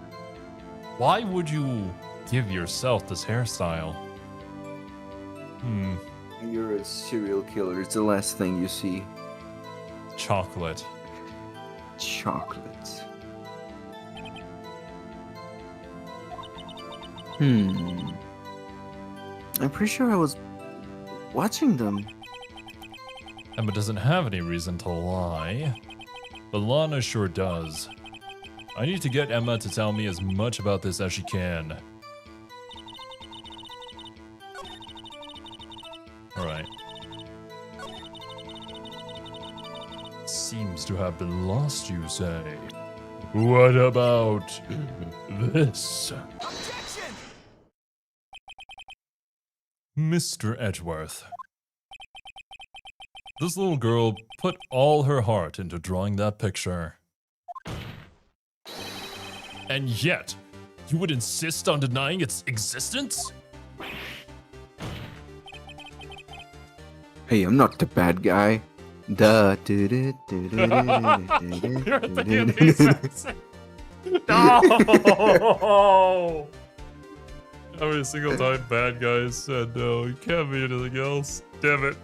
Why would you give yourself this hairstyle? You're a serial killer. It's the last thing you see. Chocolate. Chocolate. I'm pretty sure I was watching them. Emma doesn't have any reason to lie, but Lana sure does. I need to get Emma to tell me as much about this as she can. Alright. Seems to have been lost, you say. What about this? Mr. Edgeworth. This little girl put all her heart into drawing that picture. And yet, you would insist on denying its existence? Hey, I'm not the bad guy. Duh. You're thinking these accents. No! Every single time bad guys said no, you can't be anything else. Damn it.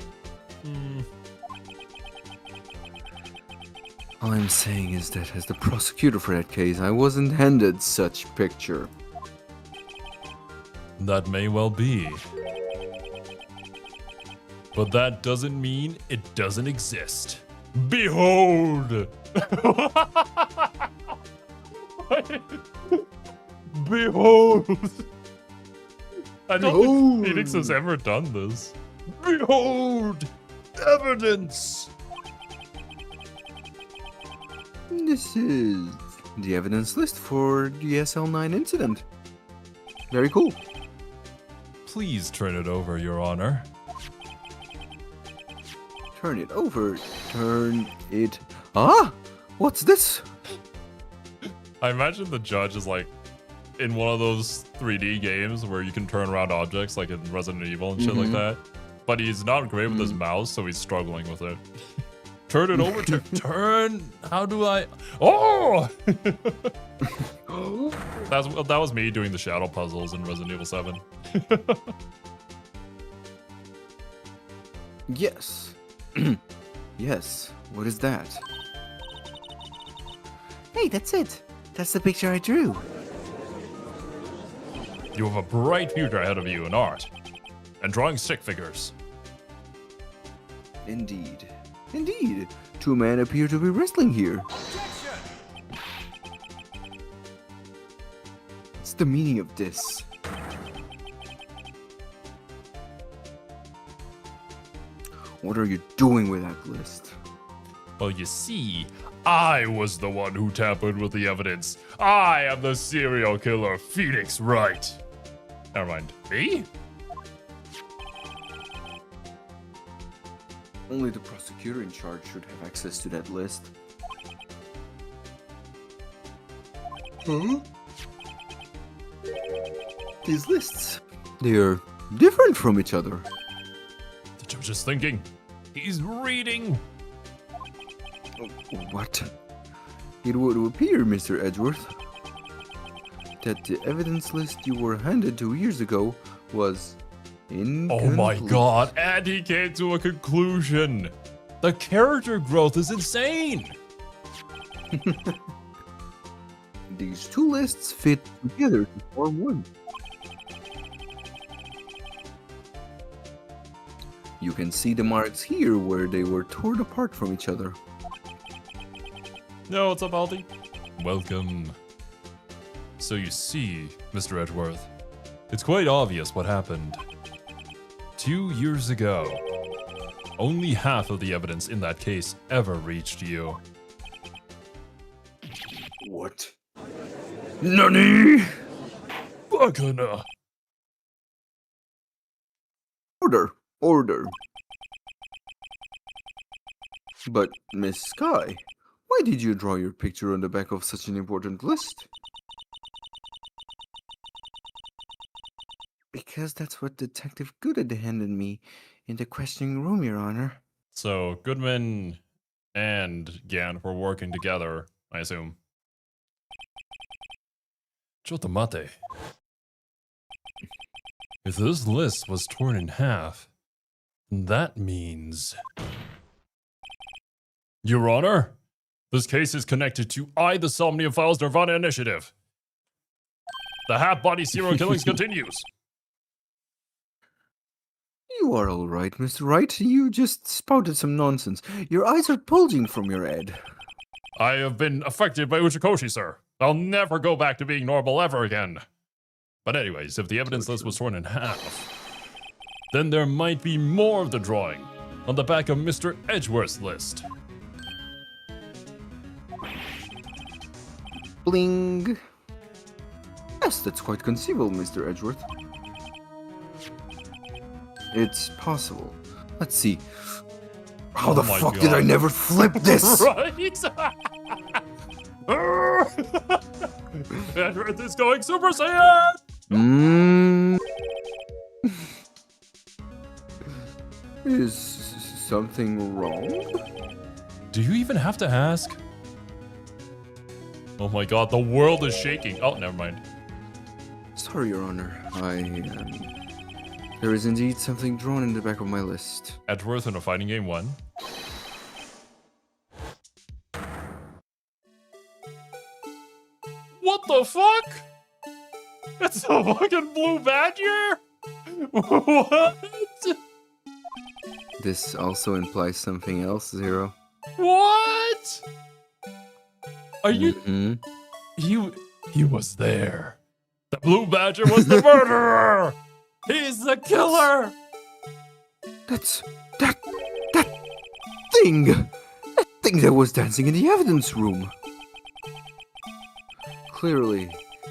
All I'm saying is that as the prosecutor for that case, I wasn't handed such picture. That may well be. But that doesn't mean it doesn't exist. Behold! Behold! I don't think Phoenix has ever done this. Behold! Evidence! This is the evidence list for the SL9 incident. Very cool. Please turn it over, Your Honor. Turn it over. Turn it. Ah! What's this? I imagine the judge is like in one of those 3D games where you can turn around objects like in Resident Evil and shit like that. But he's not great with his mouse, so he's struggling with it. Turn it over to turn. How do I? Oh! that was me doing the shadow puzzles in Resident Evil 7. Yes. Yes. What is that? Hey, that's it. That's the picture I drew. You have a bright future ahead of you in art and drawing stick figures. Indeed. Indeed. Two men appear to be wrestling here. What's the meaning of this? What are you doing with that list? Well, you see, I was the one who tampered with the evidence. I am the serial killer, Phoenix Wright. Never mind. Me? Only the prosecutor in charge should have access to that list. Huh? These lists, they are different from each other. The judge is thinking. He's reading. What? It would appear, Mr. Edgeworth, that the evidence list you were handed 2 years ago was incomplete. Oh my god, and he came to a conclusion. The character growth is insane. These two lists fit together to form one. You can see the marks here where they were torn apart from each other. No, what's up, Aldi? Welcome. So you see, Mr. Edgeworth, it's quite obvious what happened. 2 years ago, only half of the evidence in that case ever reached you. What? Nani? Bacana. Order. But, Miss Sky, why did you draw your picture on the back of such an important list? Because that's what Detective Gooded handed me in the questioning room, Your Honor. So Goodman and Gann were working together, I assume. Chotamate. If this list was torn in half, that means... Your Honor, this case is connected to the Somnium Files Nirvana Initiative. The half-body serial killings continues. You are all right, Mr. Wright. You just spouted some nonsense. Your eyes are bulging from your head. I have been affected by Uchikoshi, sir. I'll never go back to being normal ever again. But anyways, if the evidence list was torn in half, then there might be more of the drawing on the back of Mr. Edgeworth's list. Bling. Yes, that's quite conceivable, Mr. Edgeworth. It's possible. Let's see. How Oh the my fuck did I God. never flip this? Right? Edgeworth is going Super Saiyan! Mm. Is something wrong? Do you even have to ask? Oh my god, the world is shaking. Oh, never mind. Sorry, Your Honor. There is indeed something drawn in the back of my list. Edgeworth in a fighting game 1. What the fuck? It's a fucking blue badger? What? This also implies something else, Zero. What? Are you... Mhm. He was there. The blue badger was the murderer! He's the killer! That thing! That thing that was dancing in the evidence room! Clearly,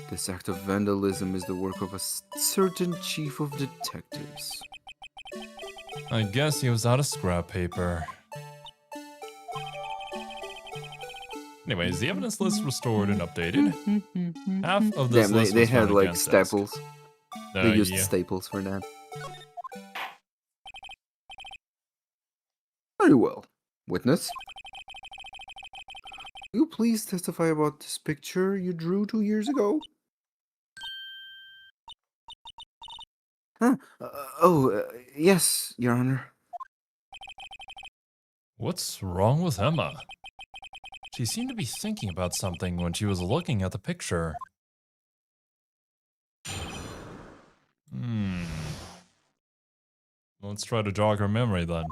this act of vandalism is the work of a certain chief of detectives. I guess he was out of scrap paper. Anyways, the evidence list restored and updated. Half of this Yeah, list they was had found like against desk. staples. They used Yeah. staples for that. Very well. Witness? Will you please testify about this picture you drew 2 years ago? Huh? Yes, Your Honor. What's wrong with Emma? She seemed to be thinking about something when she was looking at the picture. Let's try to jog her memory then.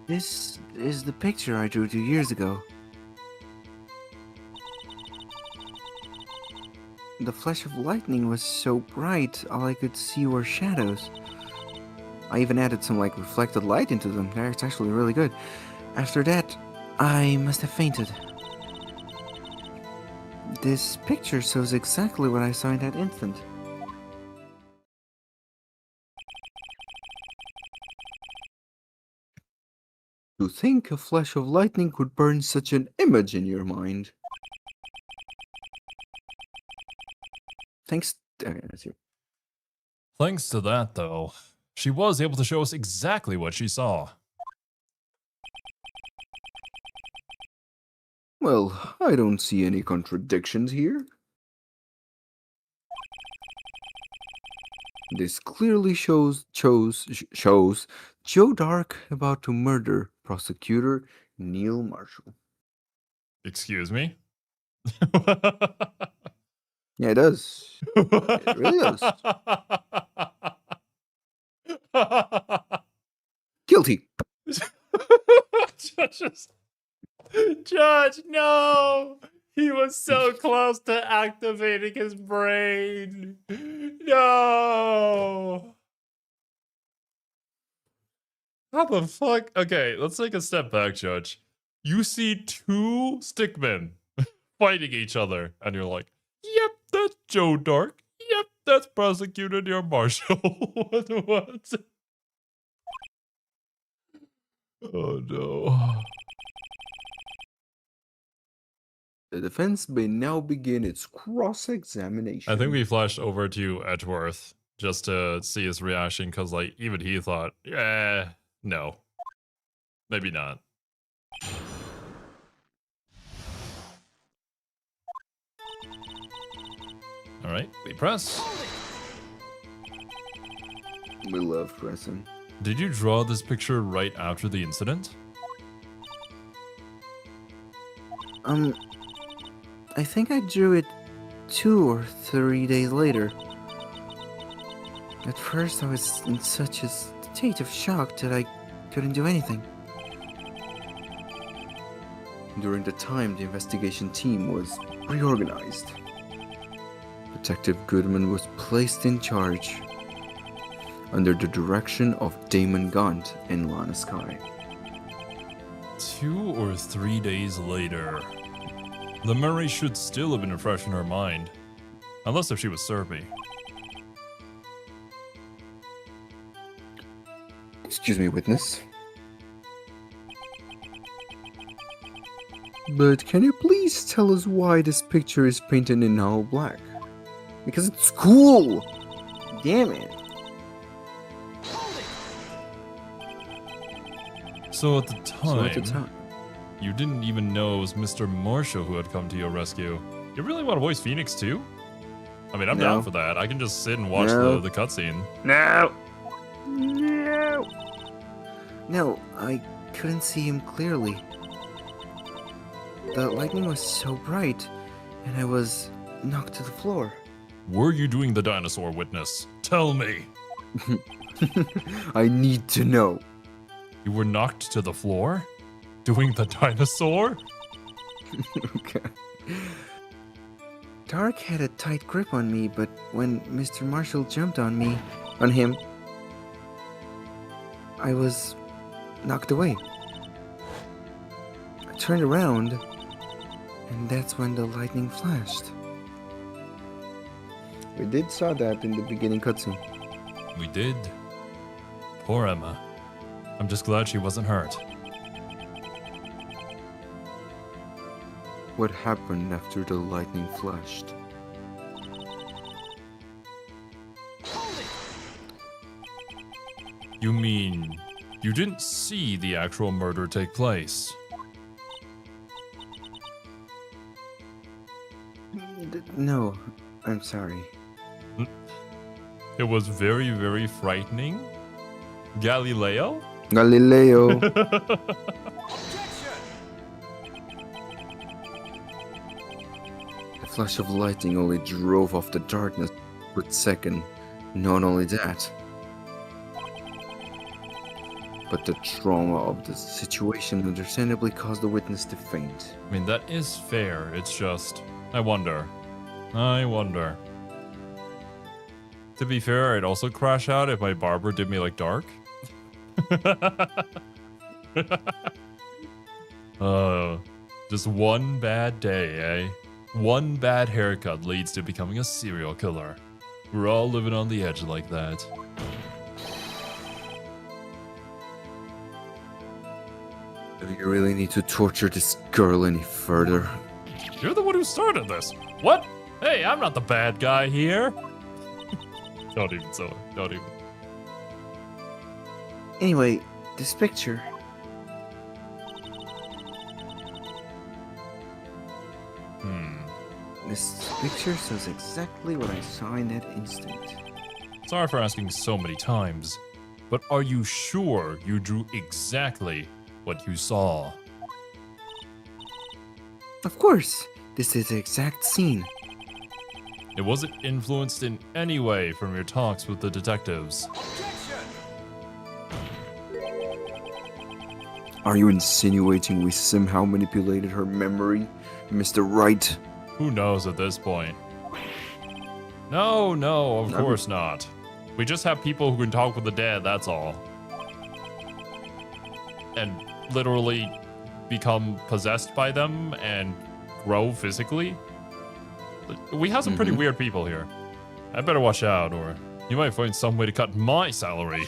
This is the picture I drew 2 years ago. The flash of lightning was so bright, all I could see were shadows. I even added some like reflected light into them. It's actually really good. After that, I must have fainted. This picture shows exactly what I saw in that instant. To think a flash of lightning could burn such an image in your mind. Thanks. Okay, that's you. Thanks to that, though, she was able to show us exactly what she saw. Well, I don't see any contradictions here. This clearly shows Joe Dark about to murder prosecutor Neil Marshall. Excuse me? Yeah, it does. It really does. Guilty. Judge, no! He was so close to activating his brain. No! How the fuck? Okay, let's take a step back, Judge. You see two stickmen fighting each other, and you're like, yep, that's Joe Dark. Yep, that's Prosecutor Neil Marshall. What? Oh no. The defense may now begin its cross-examination. I think we flashed over to Edgeworth just to see his reaction, because like even he thought, yeah, no, maybe not. All right, we press. We love pressing. Did you draw this picture right after the incident? I think I drew it 2 or 3 days later. At first, I was in such a state of shock that I couldn't do anything. During the time the investigation team was reorganized, Detective Goodman was placed in charge under the direction of Damon Gaunt and Lana Sky. 2 or 3 days later. The memory should still have been fresh in her mind. Unless if she was Serby. Excuse me, witness. But can you please tell us why this picture is painted in all black? Because it's cool! Damn it. So at the So at the time, you didn't even know it was Mr. Marshall who had come to your rescue. You really want to voice Phoenix too? I mean, I'm No. down for that. I can just sit and watch No. the cutscene. No! No! No, I couldn't see him clearly. The lightning was so bright, and I was knocked to the floor. Were you doing the dinosaur, witness? Tell me. I need to know. You were knocked to the floor? Doing the dinosaur? Okay. Tarek had a tight grip on me, but when Mr. Marshall jumped on him, I was knocked away. I turned around, and that's when the lightning flashed. We did saw that in the beginning cutscene. We did. Poor Emma. I'm just glad she wasn't hurt. What happened after the lightning flashed? You mean you didn't see the actual murder take place? No, I'm sorry. It was very, very frightening? Galileo? Galileo. The flash of lightning only drove off the darkness for a second. Not only that, but the trauma of the situation understandably caused the witness to faint. I mean, that is fair. It's just, I wonder. I wonder. To be fair, I'd also crash out if my barber did me like dark. Just one bad day, eh? One bad haircut leads to becoming a serial killer. We're all living on the edge like that. Do you really need to torture this girl any further? You're the one who started this. What? Hey, I'm not the bad guy here. Don't even so. Don't even. Anyway, this picture. This picture shows exactly what I saw in that instant. Sorry for asking so many times, but are you sure you drew exactly what you saw? Of course, this is the exact scene. It wasn't influenced in any way from your talks with the detectives. Are you insinuating we somehow manipulated her memory, Mr. Wright? Who knows at this point? No, of course not. We just have people who can talk with the dead, that's all. And literally become possessed by them and grow physically. We have some pretty weird people here. I better watch out, or you might find some way to cut my salary.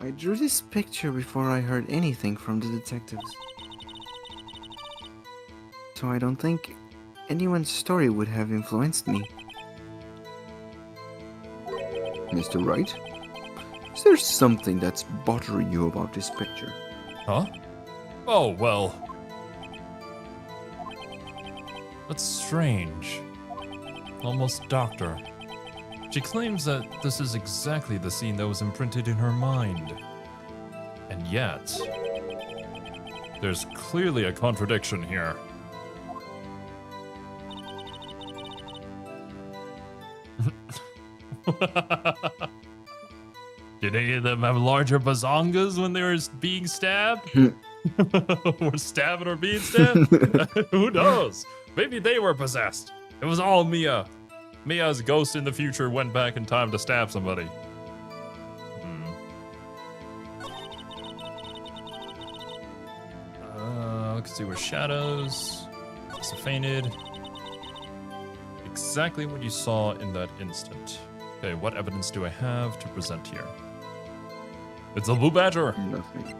I drew this picture before I heard anything from the detectives. So I don't think anyone's story would have influenced me. Mr. Wright? Is there something that's bothering you about this picture? Huh? Oh, well. That's strange. Almost doctor. She claims that this is exactly the scene that was imprinted in her mind. And yet, there's clearly a contradiction here. Did any of them have larger bazongas when they were being stabbed? Or stabbing or being stabbed? Who knows? Maybe they were possessed. It was all Mia. Mia's ghost in the future went back in time to stab somebody. Let's see where shadows. So fainted. Exactly what you saw in that instant. Okay, what evidence do I have to present here? It's a blue badger. Nothing.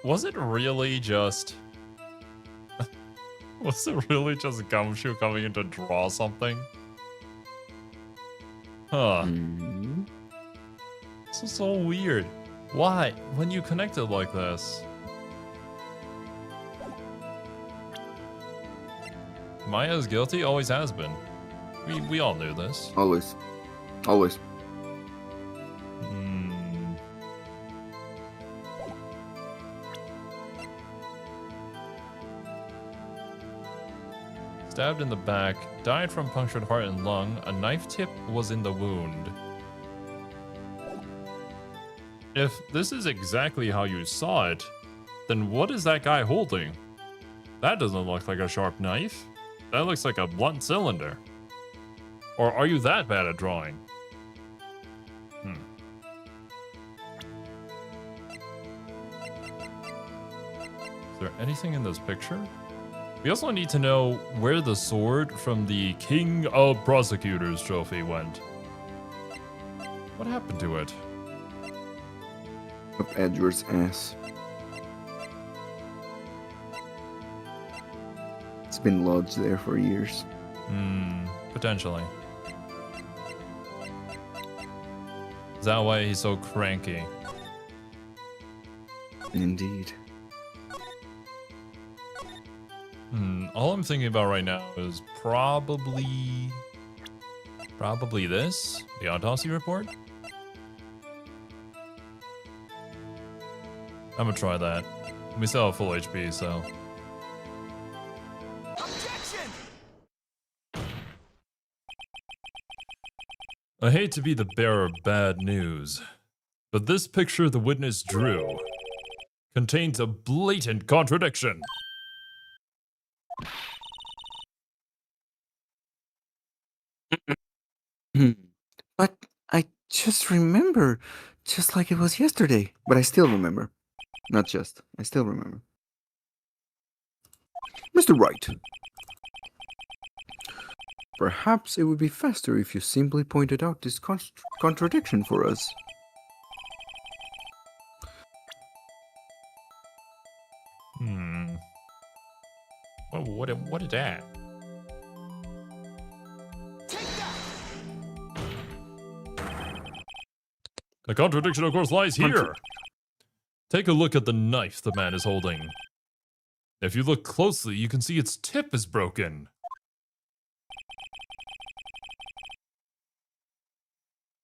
Was it really just... was it really just Gumshoe coming in to draw something? Huh. This is so weird. Why? When you connect it like this? Maya's guilty, always has been. We all knew this. Always. Always. Stabbed in the back, died from punctured heart and lung, a knife tip was in the wound. If this is exactly how you saw it, then what is that guy holding? That doesn't look like a sharp knife. That looks like a blunt cylinder. Or are you that bad at drawing? Is there anything in this picture? We also need to know where the sword from the King of Prosecutors trophy went. What happened to it? Up Edward's ass. It's been lodged there for years. Potentially. Is that why he's so cranky? Indeed. All I'm thinking about right now is probably this, the autopsy report. I'm gonna try that. We still have full HP, so. Objection! I hate to be the bearer of bad news, But this picture the witness drew contains a blatant contradiction. But I just remember, just like it was yesterday. But I still remember. Not just, I still remember. Mr. Wright. Perhaps it would be faster if you simply pointed out this contradiction for us. What is that? The contradiction, of course, lies here. Take a look at the knife the man is holding. If you look closely, you can see its tip is broken.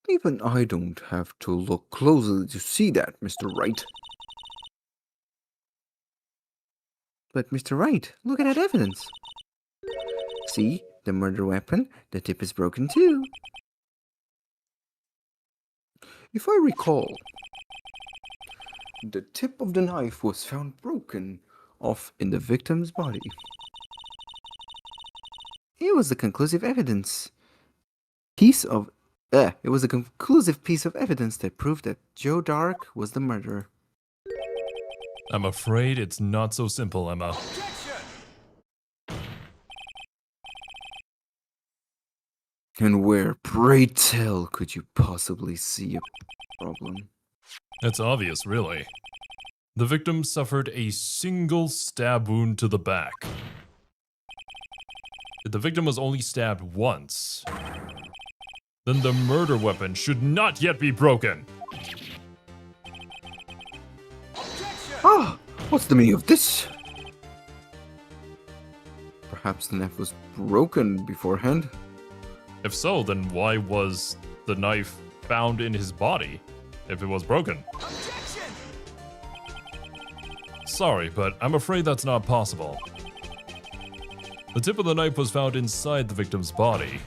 Even I don't have to look closely to see that, Mr. Wright. But Mr. Wright, look at that evidence. See, the murder weapon, the tip is broken too. If I recall, the tip of the knife was found broken off in the victim's body. It was a conclusive piece of evidence that proved that Joe Dark was the murderer. I'm afraid it's not so simple, Emma. And where, pray tell, could you possibly see a problem? It's obvious, really. The victim suffered a single stab wound to the back. If the victim was only stabbed once, then the murder weapon should not yet be broken. Ah, what's the meaning of this? Perhaps the knife was broken beforehand. If so, then why was the knife found in his body if it was broken? Sorry, but I'm afraid that's not possible. The tip of the knife was found inside the victim's body.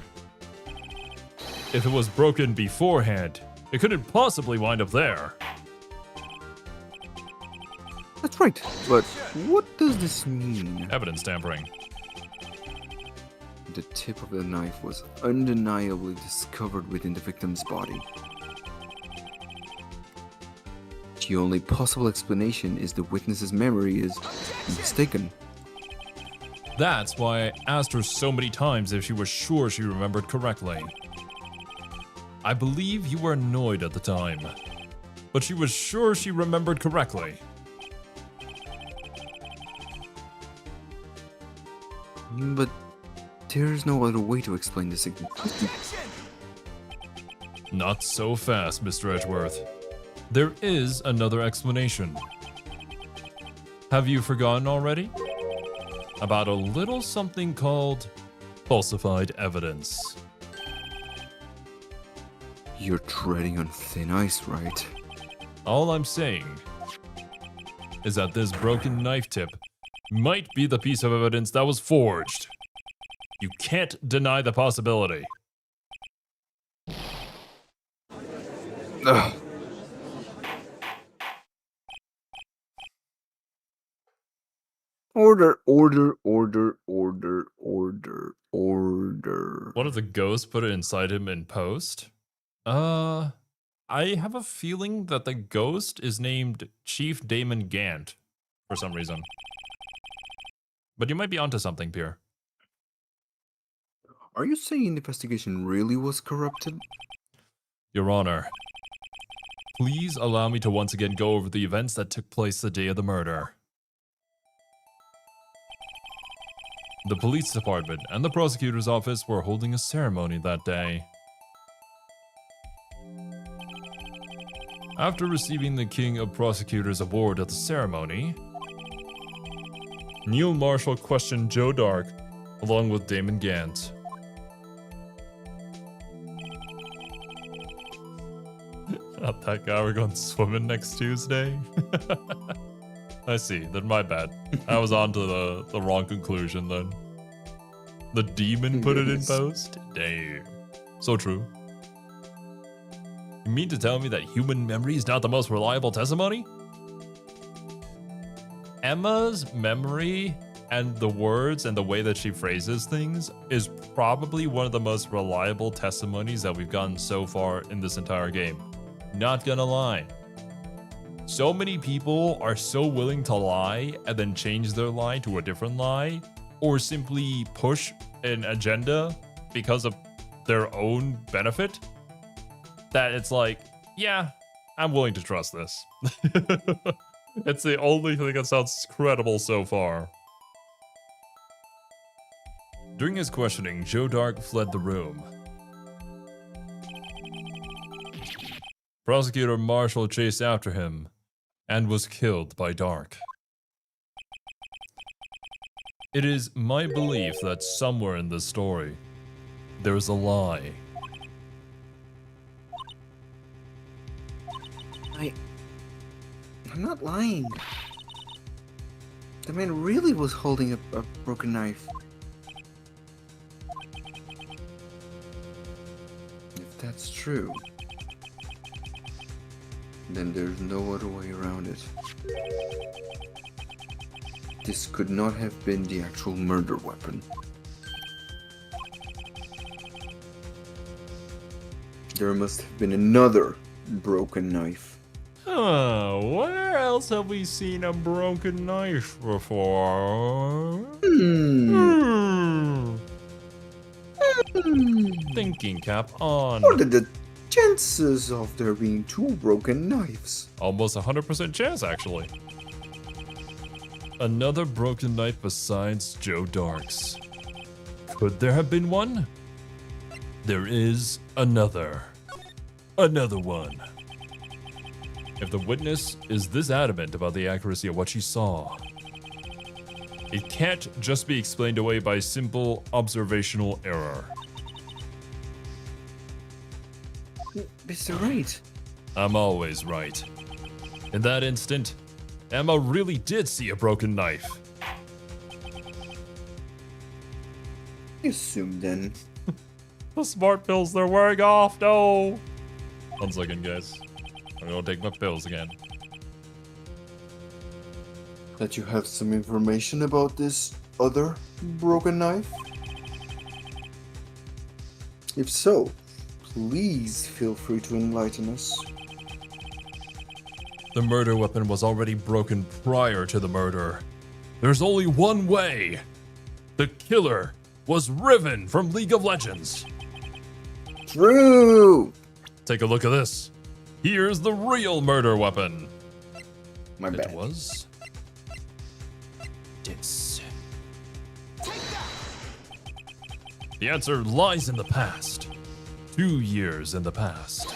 If it was broken beforehand, it couldn't possibly wind up there. That's right, but what does this mean? Evidence tampering. The tip of the knife was undeniably discovered within the victim's body. The only possible explanation is the witness's memory is mistaken. That's why I asked her so many times if she was sure she remembered correctly. I believe you were annoyed at the time, but she was sure she remembered correctly. But there's no other way to explain this. Not so fast, Mr. Edgeworth. There is another explanation. Have you forgotten already? About a little something called falsified evidence. You're treading on thin ice, right? All I'm saying is that this broken knife tip might be the piece of evidence that was forged. You can't deny the possibility. Ugh. Order. What if the ghost put it inside him in post? I have a feeling that the ghost is named Chief Damon Gant for some reason. But you might be onto something, Pierre. Are you saying the investigation really was corrupted? Your Honor, please allow me to once again go over the events that took place the day of the murder. The police department and the prosecutor's office were holding a ceremony that day. After receiving the King of Prosecutors Award at the ceremony, Neil Marshall questioned Joe Dark along with Damon Gant. Not that guy we're going swimming next Tuesday? I see, then my bad. I was on to the wrong conclusion then. The demon put it in post? Damn. So true. You mean to tell me that human memory is not the most reliable testimony? Emma's memory and the words and the way that she phrases things is probably one of the most reliable testimonies that we've gotten so far in this entire game. Not gonna lie. So many people are so willing to lie and then change their lie to a different lie, or simply push an agenda because of their own benefit, that it's like, yeah, I'm willing to trust this. It's the only thing that sounds credible so far. During his questioning, Joe Dark fled the room. Prosecutor Marshall chased after him and was killed by Dark. It is my belief that somewhere in this story, there's a lie. I'm not lying. The man really was holding a broken knife. If that's true, then there's no other way around it. This could not have been the actual murder weapon. There must have been another broken knife. Where else have we seen a broken knife before? Thinking cap on. What are the chances of there being two broken knives? Almost 100% chance, actually. Another broken knife besides Joe Dark's. Could there have been one? There is another. Another one. If the witness is this adamant about the accuracy of what she saw, it can't just be explained away by simple observational error. Mr. Right. I'm always right. In that instant, Emma really did see a broken knife. I assume then. The smart pills they're wearing off, no! 1 second, guys. I'm gonna take my pills again. That you have some information about this other broken knife? If so, please feel free to enlighten us. The murder weapon was already broken prior to the murder. There's only one way. The killer was Riven from League of Legends. True! Take a look at this. Here's the real murder weapon. My bad. It was this. The answer lies in the past. 2 years in the past.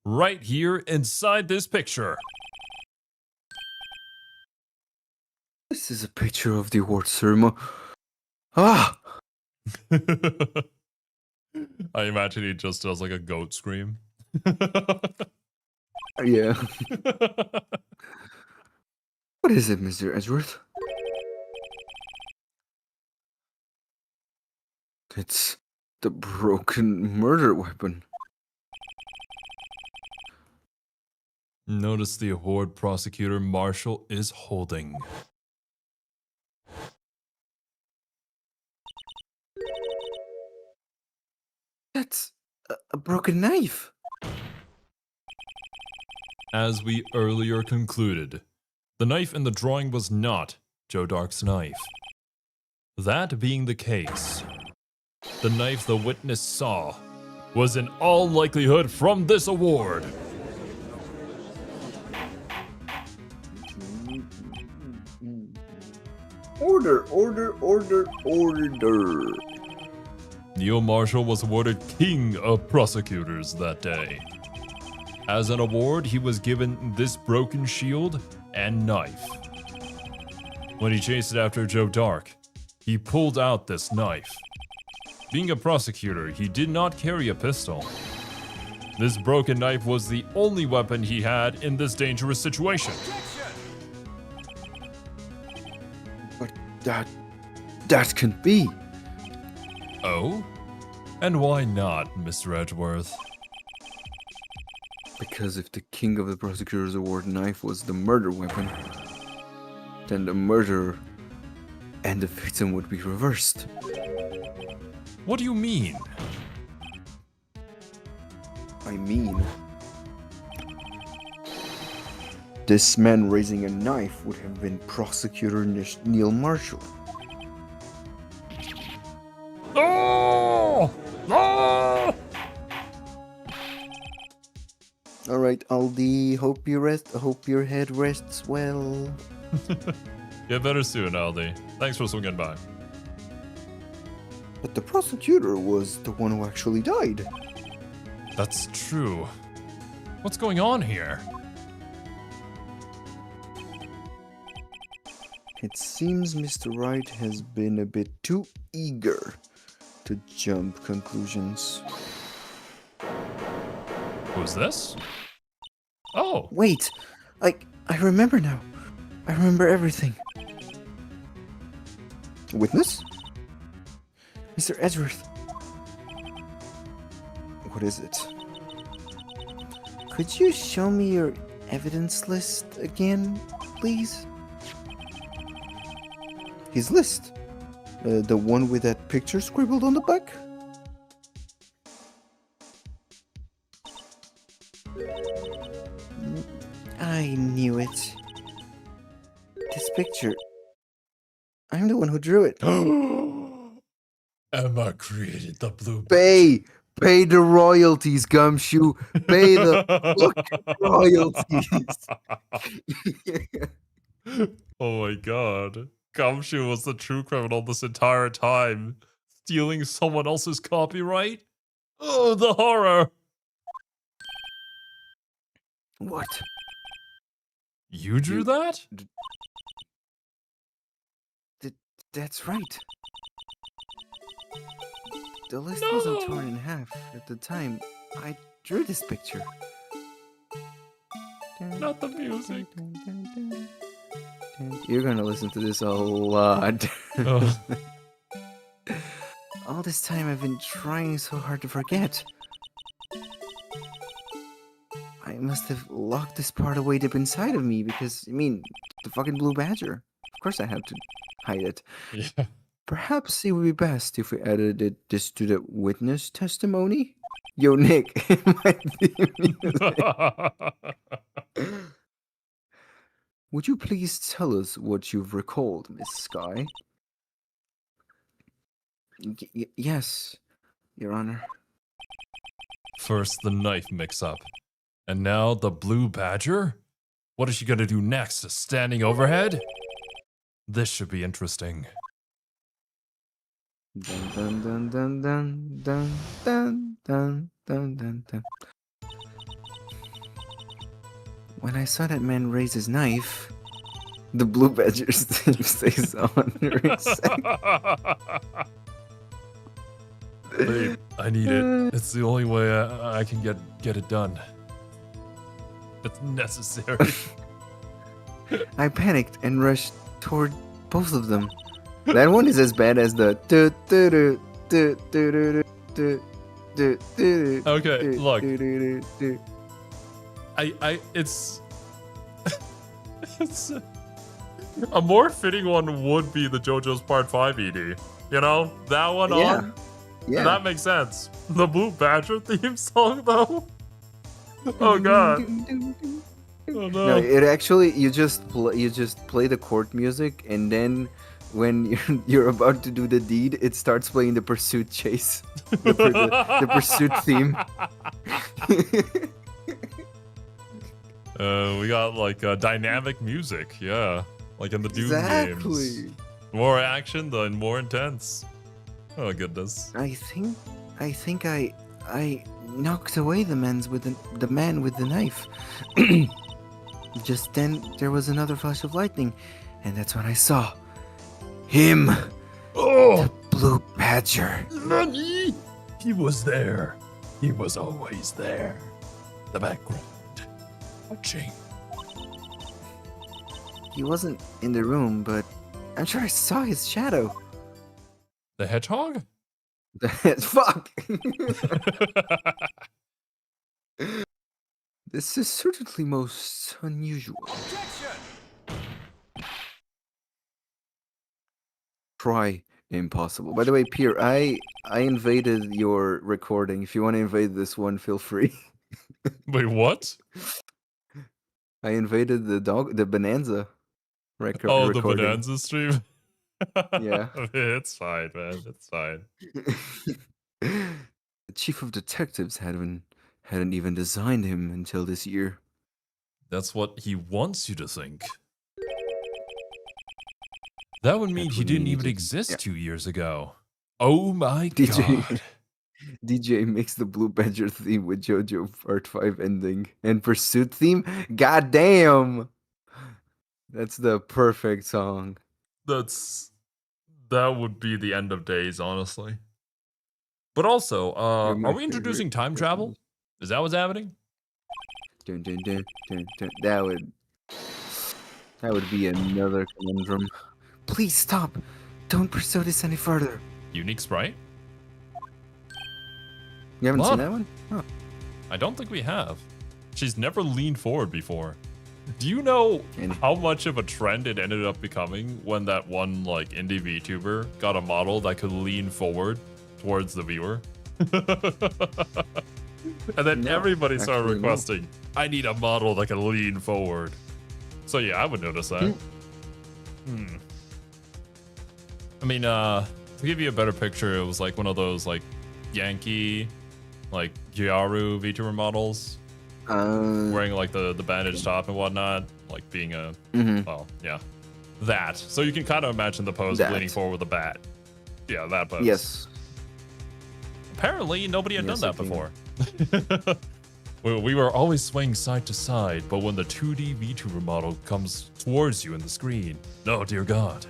Right here inside this picture. This is a picture of the award ceremony. Ah! I imagine he just does like a goat scream. Yeah. What is it, Mr. Edgeworth? It's the broken murder weapon. Notice the award prosecutor Marshall is holding. That's a broken knife. As we earlier concluded, the knife in the drawing was not Joe Dark's knife. That being the case, the knife the witness saw was in all likelihood from this award. Order, order, order, order. Neil Marshall was awarded King of Prosecutors that day. As an award, he was given this broken shield and knife. When he chased after Joe Dark, he pulled out this knife. Being a prosecutor, he did not carry a pistol. This broken knife was the only weapon he had in this dangerous situation. But that can be. Oh? And why not, Mr. Edgeworth? Because if the king of the prosecutor's award knife was the murder weapon, then the murderer and the victim would be reversed. What do you mean? I mean, this man raising a knife would have been Prosecutor Neil Marshall. Oh! Oh! All right, Aldi. Hope your head rests well. Get better soon, Aldi. Thanks for swinging by. But the prosecutor was the one who actually died. That's true. What's going on here? It seems Mr. Wright has been a bit too eager to jump conclusions. Who's this? Oh, Wait, I remember now. I remember everything. Witness? Mr. Edgeworth. What is it? Could you show me your evidence list again, please? His list? The one with that picture scribbled on the back? I knew it. This picture. I'm the one who drew it. Emma created the blue. Pay the royalties, Gumshoe. Pay the royalties. Oh my god. Gumshoe was the true criminal this entire time. Stealing someone else's copyright? Oh, the horror! What? You drew that? That's right. The list wasn't torn in half at the time I drew this picture. Not the music. You're gonna listen to this a lot. Oh. All this time I've been trying so hard to forget. I must have locked this part away deep inside of me because, I mean, the fucking blue badger. Of course I had to hide it. Yeah. Perhaps it would be best if we added this to the witness testimony? Yo, Nick, it might be music. Would you please tell us what you've recalled, Miss Sky? Yes, Your Honor. First the knife mix-up. And now the blue badger? What is she gonna do next? A standing overhead? This should be interesting. Dun dun dun dun dun dun dun dun dun dun. When I saw that man raise his knife, the blue badger's theme stays on. Babe, I need it. It's the only way I can get it done. It's necessary. I panicked and rushed toward both of them. That one is as bad as the Okay, look. It's it's a more fitting one would be the JoJo's Part 5 ED. You know, that one on. Yeah. That makes sense. The Blue Badger theme song though. Oh god. Oh no. No, it actually you just play the court music, and then when you're about to do the deed, it starts playing the pursuit chase, the pursuit theme. We got like dynamic music, yeah, like in the Doom Exactly. games. More action, then more intense. Oh goodness. I think I knocked away the man with the knife. Just then there was another flash of lightning, and that's when I saw him. Oh, The Blue Badger. Nani? He was there. He was always there. The background. Watching. He wasn't in the room, but I'm sure I saw his shadow. The hedgehog? Fuck. This is certainly most unusual. Try impossible. By the way, Pierre, I invaded your recording. If you want to invade this one, feel free. Wait, what? I invaded the Bonanza Oh, the recording. Bonanza stream? Yeah. It's fine, man. It's fine. The chief of detectives hadn't even designed him until this year. That's what he wants you to think. That would mean he didn't even exist 2 years ago. Oh my god. DJ makes the Blue Badger theme with JoJo Part 5 ending and Pursuit theme. God damn! That's the perfect song. That would be the end of days, honestly. But also, are we introducing time travel? Is that what's happening? Dun, dun, dun, dun, dun. That would be another conundrum. Please stop! Don't pursue this any further. Unique sprite? You haven't seen that one? Huh. I don't think we have. She's never leaned forward before. Do you know how much of a trend it ended up becoming when that one like indie VTuber got a model that could lean forward towards the viewer? And then everybody started requesting, I need a model that can lean forward. So yeah, I would notice that. I mean, to give you a better picture, it was like one of those like Yankee, like Gyaru VTuber models. Wearing like the bandage top and whatnot, like being a well, yeah, that. So you can kind of imagine the pose of leaning forward with a bat. Yeah, that pose. Yes. Apparently, nobody had done that before. We were always swaying side to side, but when the 2D VTuber model comes towards you in the screen, oh dear God.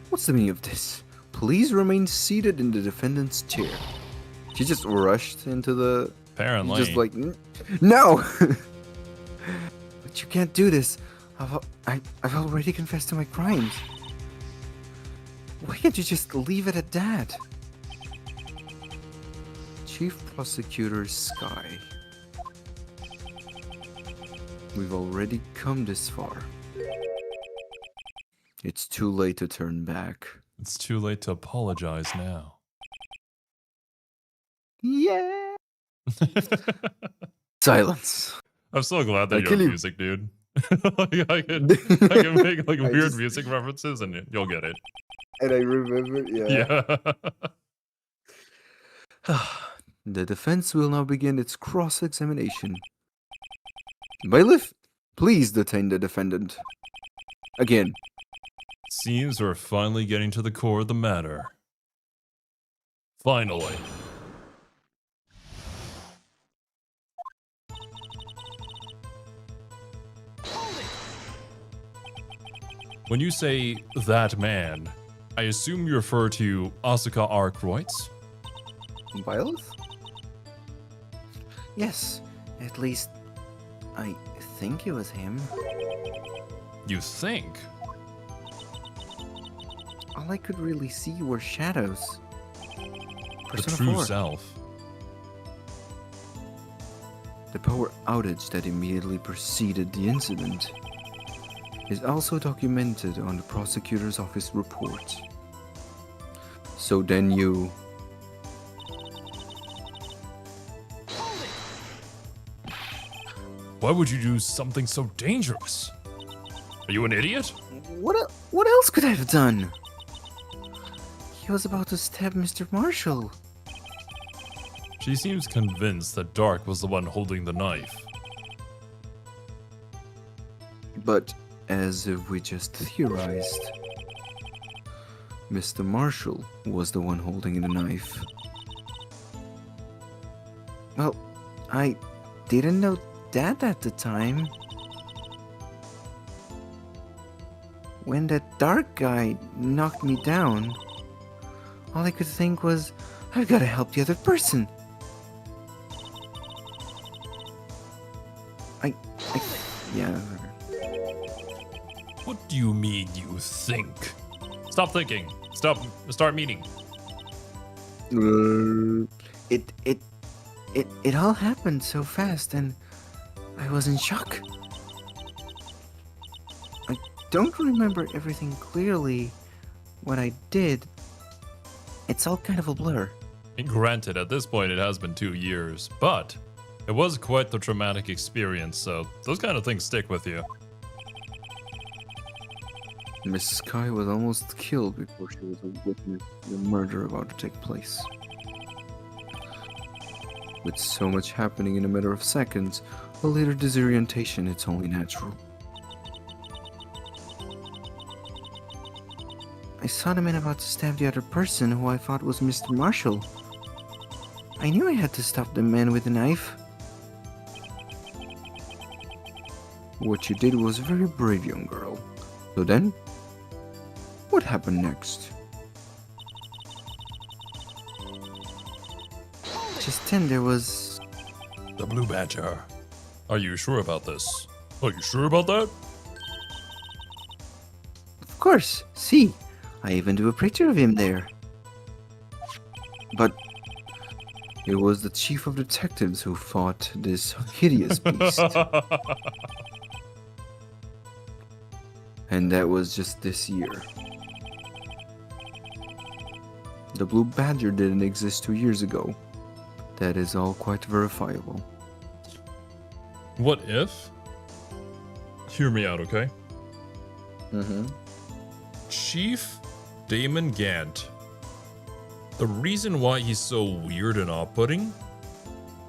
What's the meaning of this? Please remain seated in the defendant's chair. She just rushed into the... Apparently. Just like, no! But you can't do this. I've already confessed to my crimes. Why can't you just leave it at that? Chief Prosecutor Sky. We've already come this far. It's too late to turn back. It's too late to apologize now. Yeah. Silence. I'm so glad that you're music, dude. Like, I can make like weird music references and you'll get it. And I remember, yeah. The defense will now begin its cross-examination. Bailiff, please detain the defendant. Again. Seems we're finally getting to the core of the matter. Finally. When you say that man, I assume you refer to Asuka R. Kreutz? Bailiff? Yes, at least I think it was him. You think? All I could really see were shadows. The true self. The power outage that immediately preceded the incident is also documented on the prosecutor's office report. So then you... Why would you do something so dangerous? Are you an idiot? What else could I have done? He was about to stab Mr. Marshall. She seems convinced that Dark was the one holding the knife. But as if we just theorized, Mr. Marshall was the one holding the knife. Well, I didn't know that at the time. When that dark guy knocked me down, all I could think was, I've got to help the other person. Yeah. What do you mean you think? Stop thinking. Start meaning. It It all happened so fast, and I was in shock. I don't remember everything clearly. What I did, it's all kind of a blur. Granted, at this point it has been 2 years, but it was quite the traumatic experience, so those kind of things stick with you. Miss Sky was almost killed before she was a witness to the murder about to take place. With so much happening in a matter of seconds, a later disorientation, it's only natural. I saw the man about to stab the other person who I thought was Mr. Marshall. I knew I had to stop the man with the knife. What you did was very brave, young girl. So then, what happened next? Just then there was... The Blue Badger. Are you sure about this? Are you sure about that? Of course, see, I even do a picture of him there. But it was the chief of detectives who fought this hideous beast. And that was just this year. The Blue Badger didn't exist 2 years ago. That is all quite verifiable. What if? Hear me out, okay? Mm-hmm. Chief Damon Gant. The reason why he's so weird and off-putting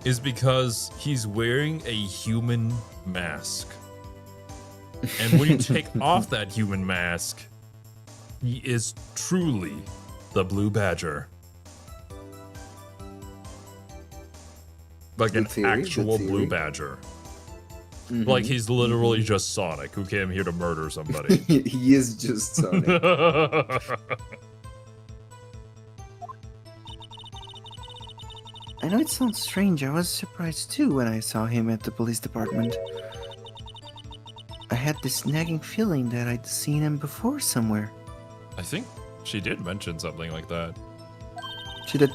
is because he's wearing a human mask. And when you take off that human mask, he is truly the Blue Badger. Like Good an theory, good actual Blue theory. Badger. Mhm. Like he's literally just Sonic who came here to murder somebody. He is just Sonic. I know it sounds strange, I was surprised too when I saw him at the police department. I had this nagging feeling that I'd seen him before somewhere. I think she did mention something like that. She did.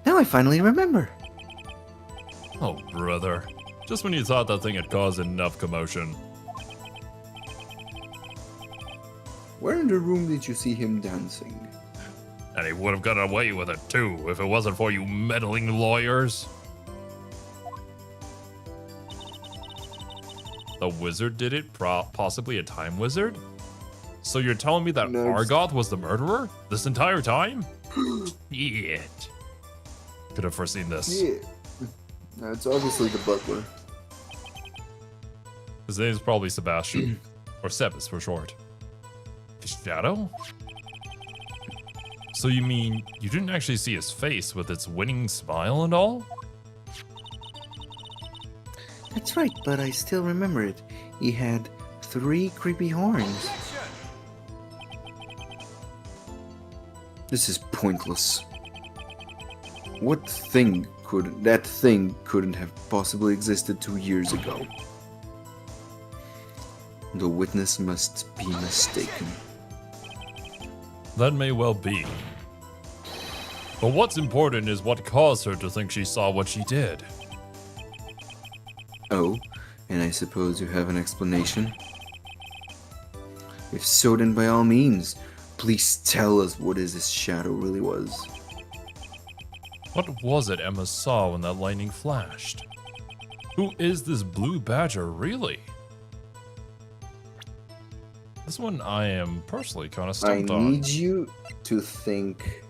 Now I finally remember. Oh, brother. Just when you thought that thing had caused enough commotion. Where in the room did you see him dancing? And he would have gotten away with it too if it wasn't for you meddling lawyers. The wizard did it? Possibly a time wizard? So you're telling me that No, Argoth was the murderer this entire time? Shit. Could have foreseen this. Yeah. No, it's obviously the butler. His name is probably Sebastian. Or Sebas for short. His shadow? So you mean you didn't actually see his face with its winning smile and all? That's right, but I still remember it. He had 3 creepy horns. This is pointless. What thing could that thing couldn't have possibly existed 2 years ago? The witness must be mistaken. That may well be. But what's important is what caused her to think she saw what she did. Oh, and I suppose you have an explanation? If so, then by all means, please tell us what this shadow really was. What was it Emma saw when that lightning flashed? Who is this Blue Badger really? This one I am personally kind of I stumped on. need you to think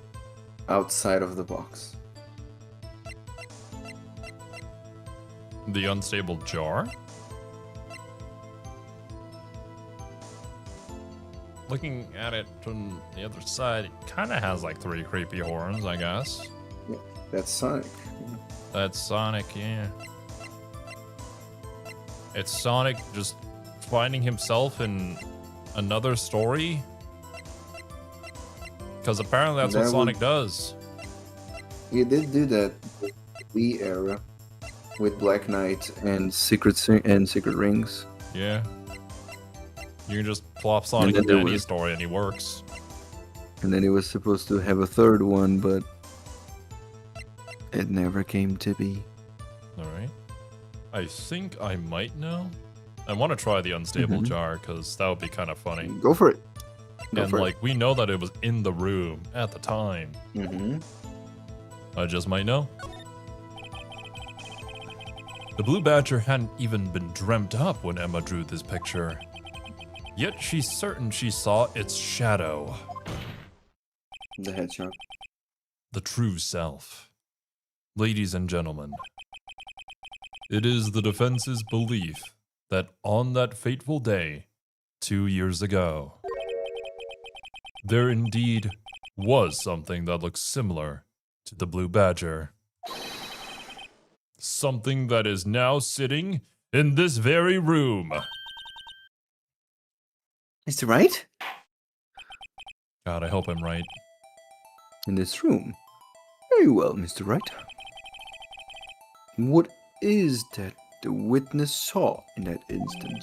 outside of the box. The unstable jar? Looking at it from the other side, it kind of has like 3 creepy horns, I guess. That's Sonic. That's Sonic, yeah. It's Sonic just finding himself in another story. Because apparently that's what That Sonic would- does. He did do that in the Wii era with Black Knight and Secret Rings. Yeah. You can just plop Sonic then into there any was- story and he works. And then he was supposed to have a third one, but It never came to be. Alright. I think I might know. I want to try the unstable jar, because that would be kind of funny. Go for it. Go And for like, we know that it was in the room at the time. it. I just might know. The blue badger hadn't even been dreamt up when Emma drew this picture. Yet she's certain she saw its shadow. The hedgehog. The true self. Ladies and gentlemen, it is the defense's belief that on that fateful day, 2 years ago, there indeed was something that looked similar to the blue badger. Something that is now sitting in this very room. Mr. Wright? God, I hope I'm right. In this room. Very well, Mr. Wright. What is that the witness saw in that instant?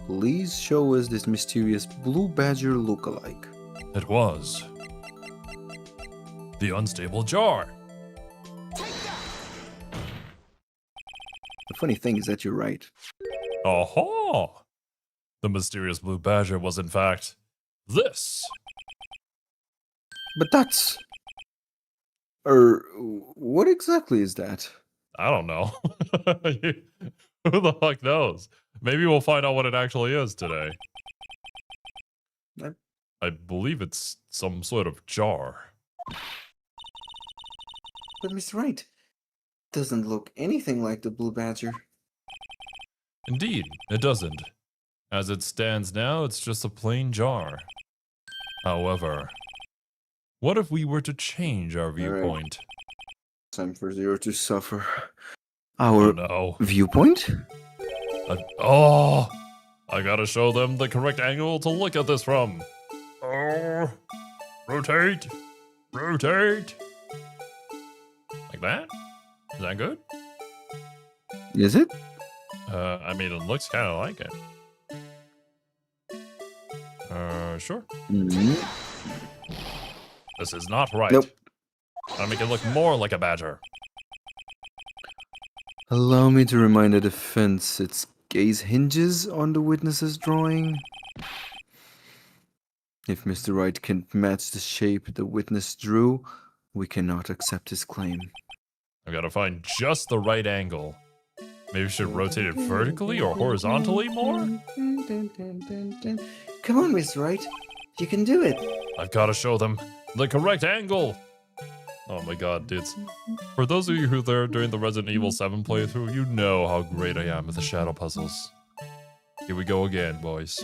Please show us this mysterious blue badger look-alike. It was the unstable jar. The funny thing is that you're right. Aha! The mysterious blue badger was in fact this. But that's... what exactly is that? I don't know. Who the fuck knows? Maybe we'll find out what it actually is today. I believe it's some sort of jar. But Mr. Wright, doesn't look anything like the blue badger. Indeed, it doesn't. As it stands now, it's just a plain jar. However, what if we were to change our viewpoint? Time for Zero to suffer. Oh Our no. viewpoint? I gotta show them the correct angle to look at this from. Oh, rotate, rotate. Like that? Is that good? Is it? I mean, it looks kind of like it. Sure. This is not right. Nope. I'll make it look more like a badger. Allow me to remind the defense its gaze hinges on the witness's drawing. If Mr. Wright can't match the shape the witness drew, we cannot accept his claim. I've got to find just the right angle. Maybe we should rotate it vertically or horizontally more? Come on, Mr. Wright. You can do it. I've got to show them the correct angle. Oh my god, dudes. For those of you who were there during the Resident Evil 7 playthrough, you know how great I am at the shadow puzzles. Here we go again, boys.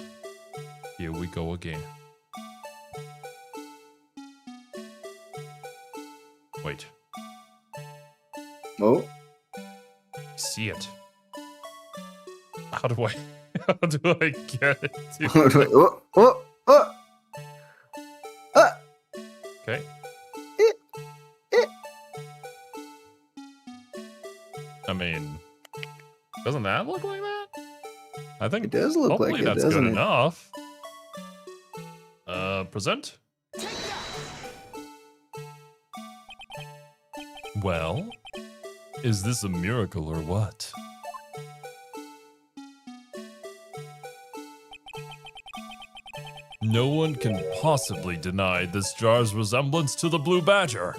Here we go again. Wait. Oh. See it. How do I get it? Okay. I mean, doesn't that look like that? I think It does look hopefully like it, that's good doesn't it? enough. Present. Well, is this a miracle or what? No one can possibly deny this jar's resemblance to the blue badger.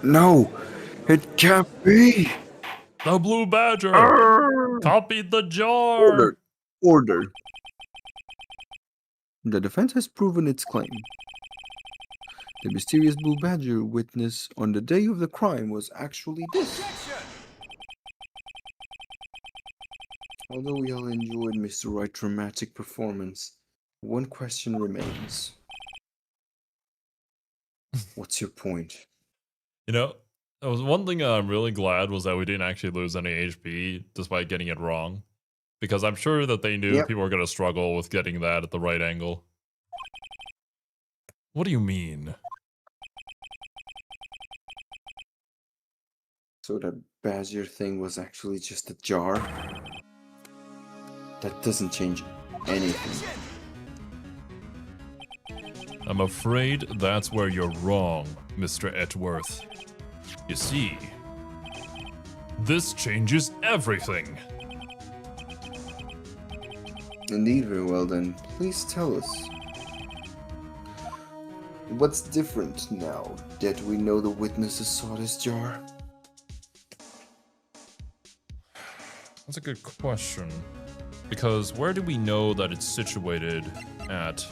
No, it can't be. The blue badger copied the jar. Order. The defense has proven its claim. The mysterious blue badger witness on the day of the crime was actually this. Although we all enjoyed Mr. Wright's dramatic performance, one question remains. What's your point? You know, that was one thing I'm really glad was that we didn't actually lose any HP despite getting it wrong. Because I'm sure that they knew people were going to struggle with getting that at the right angle. What do you mean? So that badger thing was actually just a jar? That doesn't change anything. I'm afraid that's where you're wrong, Mr. Etworth. You see, this changes everything. Indeed, very well then. Please tell us. What's different now that we know the witnesses saw this jar? That's a good question. Because where do we know that it's situated at?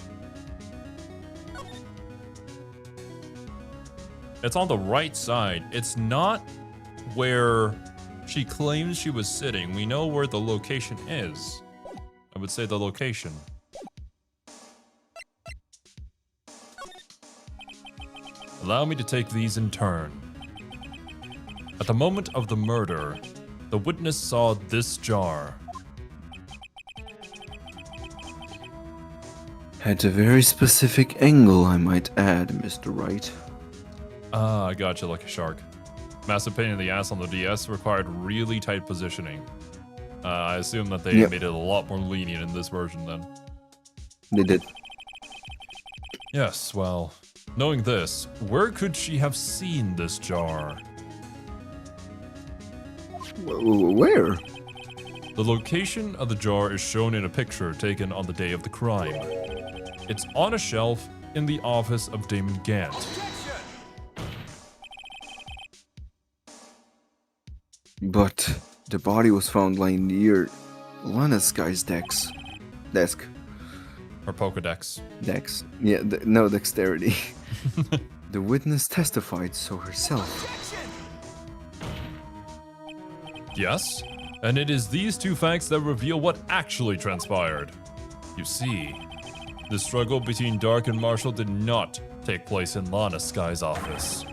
It's on the right side. It's not where she claims she was sitting. We know where the location is. I would say the location. Allow me to take these in turn. At the moment of the murder, the witness saw this jar. At a very specific angle, I might add, Mr. Wright. Ah, I gotcha like a shark. Massive pain in the ass on the DS required really tight positioning. I assume that they Yep. made it a lot more lenient in this version then. They did. Yes, well, knowing this, where could she have seen this jar? Where? The location of the jar is shown in a picture taken on the day of the crime. It's on a shelf in the office of Damon Gant. But the body was found lying near Lana's guy's desk. Or Pokedex. Yeah, no dexterity. The witness testified so herself. Yes, and it is these two facts that reveal what actually transpired. You see, the struggle between Dark and Marshall did not take place in Lana Sky's office.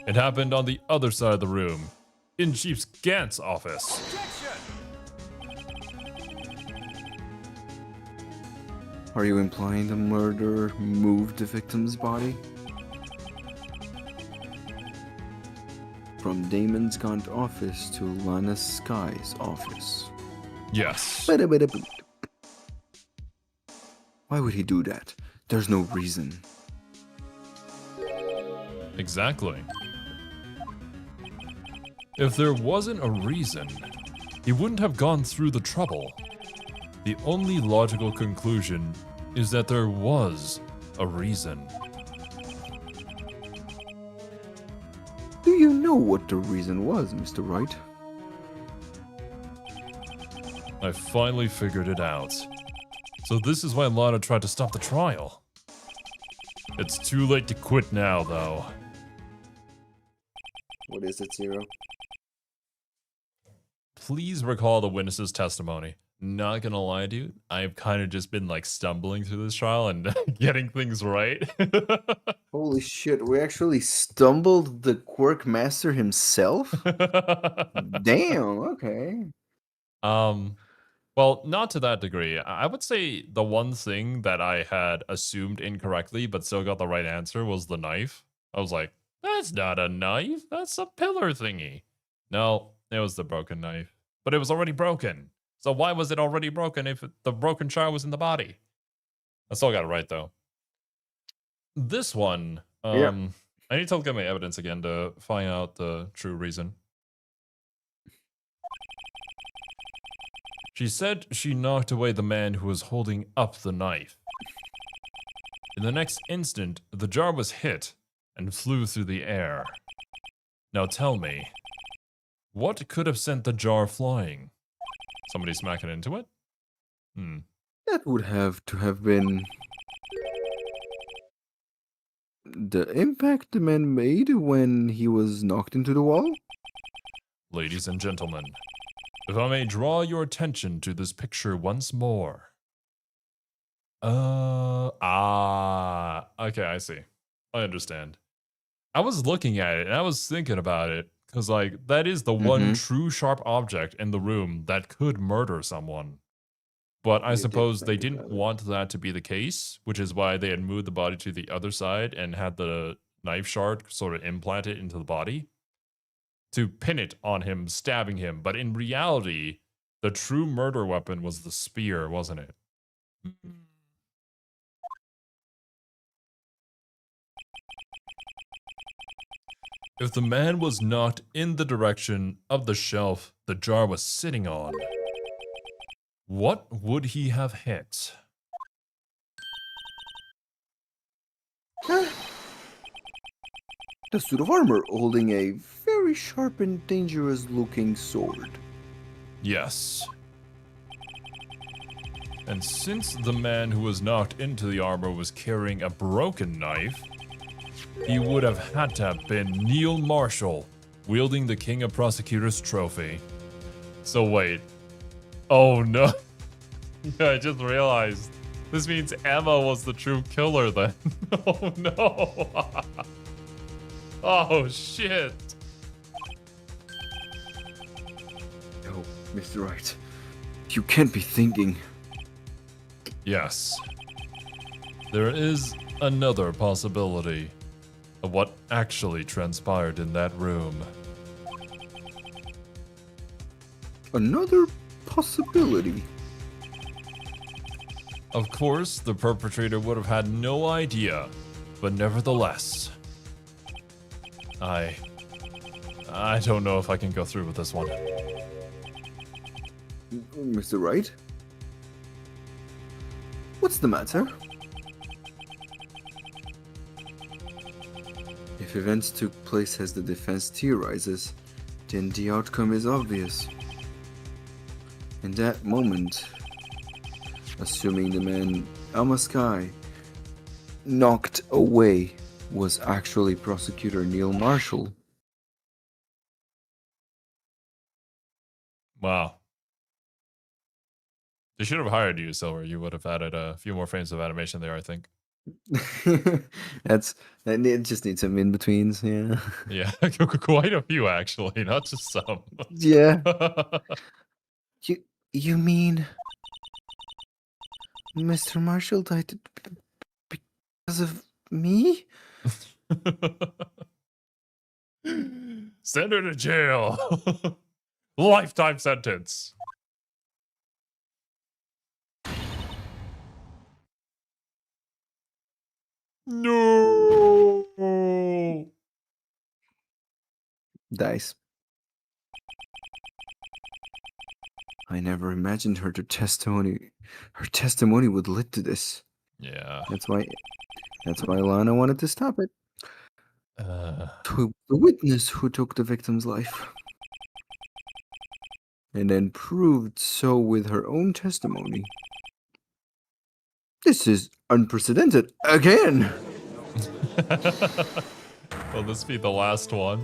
It happened on the other side of the room, in Chief Gant's office. Are you implying the murderer moved the victim's body? From Damon's Gaunt office to Lana Sky's office. Yes. Why would he do that? There's no reason. Exactly. If there wasn't a reason, he wouldn't have gone through the trouble. The only logical conclusion is that there was a reason. Do you know what the reason was, Mr. Wright? I finally figured it out. So this is why Lana tried to stop the trial. It's too late to quit now, though. What is it, Zero? Please recall the witness's testimony. Not gonna lie, dude, I've kind of just been like stumbling through this trial and getting things right. Holy shit, we actually stumbled the Quirk Master himself? Damn, okay. Well, not to that degree. I would say the one thing that I had assumed incorrectly but still got the right answer was the knife. I was like, that's not a knife, that's a pillar thingy. No, it was the broken knife. But it was already broken. So why was it already broken if the broken jar was in the body? I still got it right though. This one, Yeah. I need to look at my evidence again to find out the true reason. She said she knocked away the man who was holding up the knife. In the next instant, the jar was hit and flew through the air. Now tell me, what could have sent the jar flying? Somebody smacking into it? That would have to have been the impact the man made when he was knocked into the wall? Ladies and gentlemen, if I may draw your attention to this picture once more. Okay, I see. I understand. I was looking at it and I was thinking about it because, like, that is the one true sharp object in the room that could murder someone. But I You did suppose they think didn't about it. want that to be the case, which is why they had moved the body to the other side and had the knife shark sort of implanted into the body to pin it on him, stabbing him. But in reality, the true murder weapon was the spear, wasn't it? If the man was not in the direction of the shelf the jar was sitting on, what would he have hit? The suit of armor holding a very sharp and dangerous looking sword. Yes. And since the man who was knocked into the armor was carrying a broken knife, he would have had to have been Neil Marshall, wielding the King of Prosecutors trophy. So wait. Oh no. Yeah, I just realized. This means Emma was the true killer then. Oh no. Oh shit. No, Mr. Wright. You can't be thinking. Yes. There is another possibility of what actually transpired in that room. Another possibility. Of course, the perpetrator would have had no idea, but nevertheless, I don't know if I can go through with this one. Mr. Wright? What's the matter? If events took place as the defense theorizes, then the outcome is obvious. In that moment, assuming the man Alma Sky knocked away was actually prosecutor Neil Marshall. Wow. They should have hired you, Silver. You would have added a few more frames of animation there, I think. That it just needs some in betweens, yeah. Yeah, quite a few actually, not just some. Yeah. You mean Mr. Marshall died because of me? Send her to jail. Lifetime sentence. No. Dice. I never imagined her testimony would lead to this. Yeah. That's why Lana wanted to stop it. To the witness who took the victim's life. And then proved so with her own testimony. This is unprecedented again. Will this be the last one?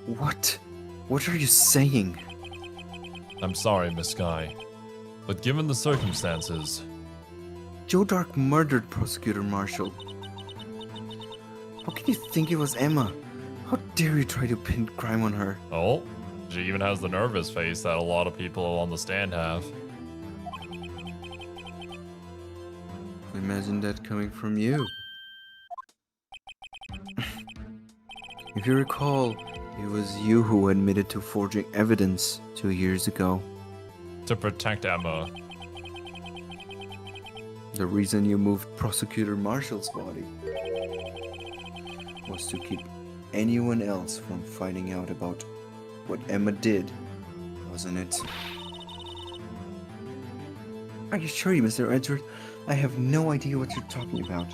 What? What are you saying? I'm sorry, Miss Sky, but given the circumstances... Joe Dark murdered Prosecutor Marshall. How can you think it was Emma? How dare you try to pin crime on her? Oh, she even has the nervous face that a lot of people on the stand have. Imagine that coming from you. If you recall, it was you who admitted to forging evidence 2 years ago. To protect Emma. The reason you moved Prosecutor Marshall's body was to keep anyone else from finding out about what Emma did, wasn't it? I assure you, Mr. Edward, I have no idea what you're talking about.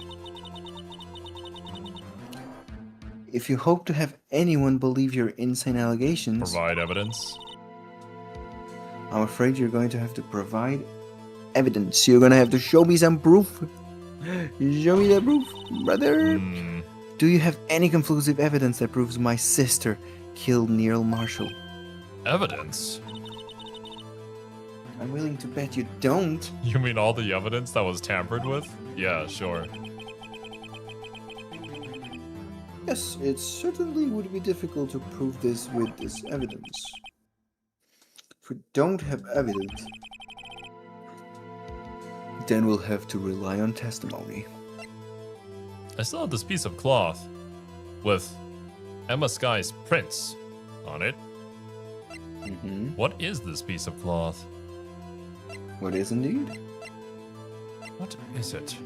If you hope to have anyone believe your insane allegations, Provide evidence. I'm afraid you're going to have to provide evidence. You're going to have to show me some proof. Show me that proof, brother. Do you have any conclusive evidence that proves my sister killed Neil Marshall? Evidence? I'm willing to bet you don't. You mean all the evidence that was tampered with? Yeah, sure. Yes, it certainly would be difficult to prove this with this evidence. If we don't have evidence, then we'll have to rely on testimony. I still have this piece of cloth with Emma Sky's prints on it. What is this piece of cloth? What is indeed? What is it?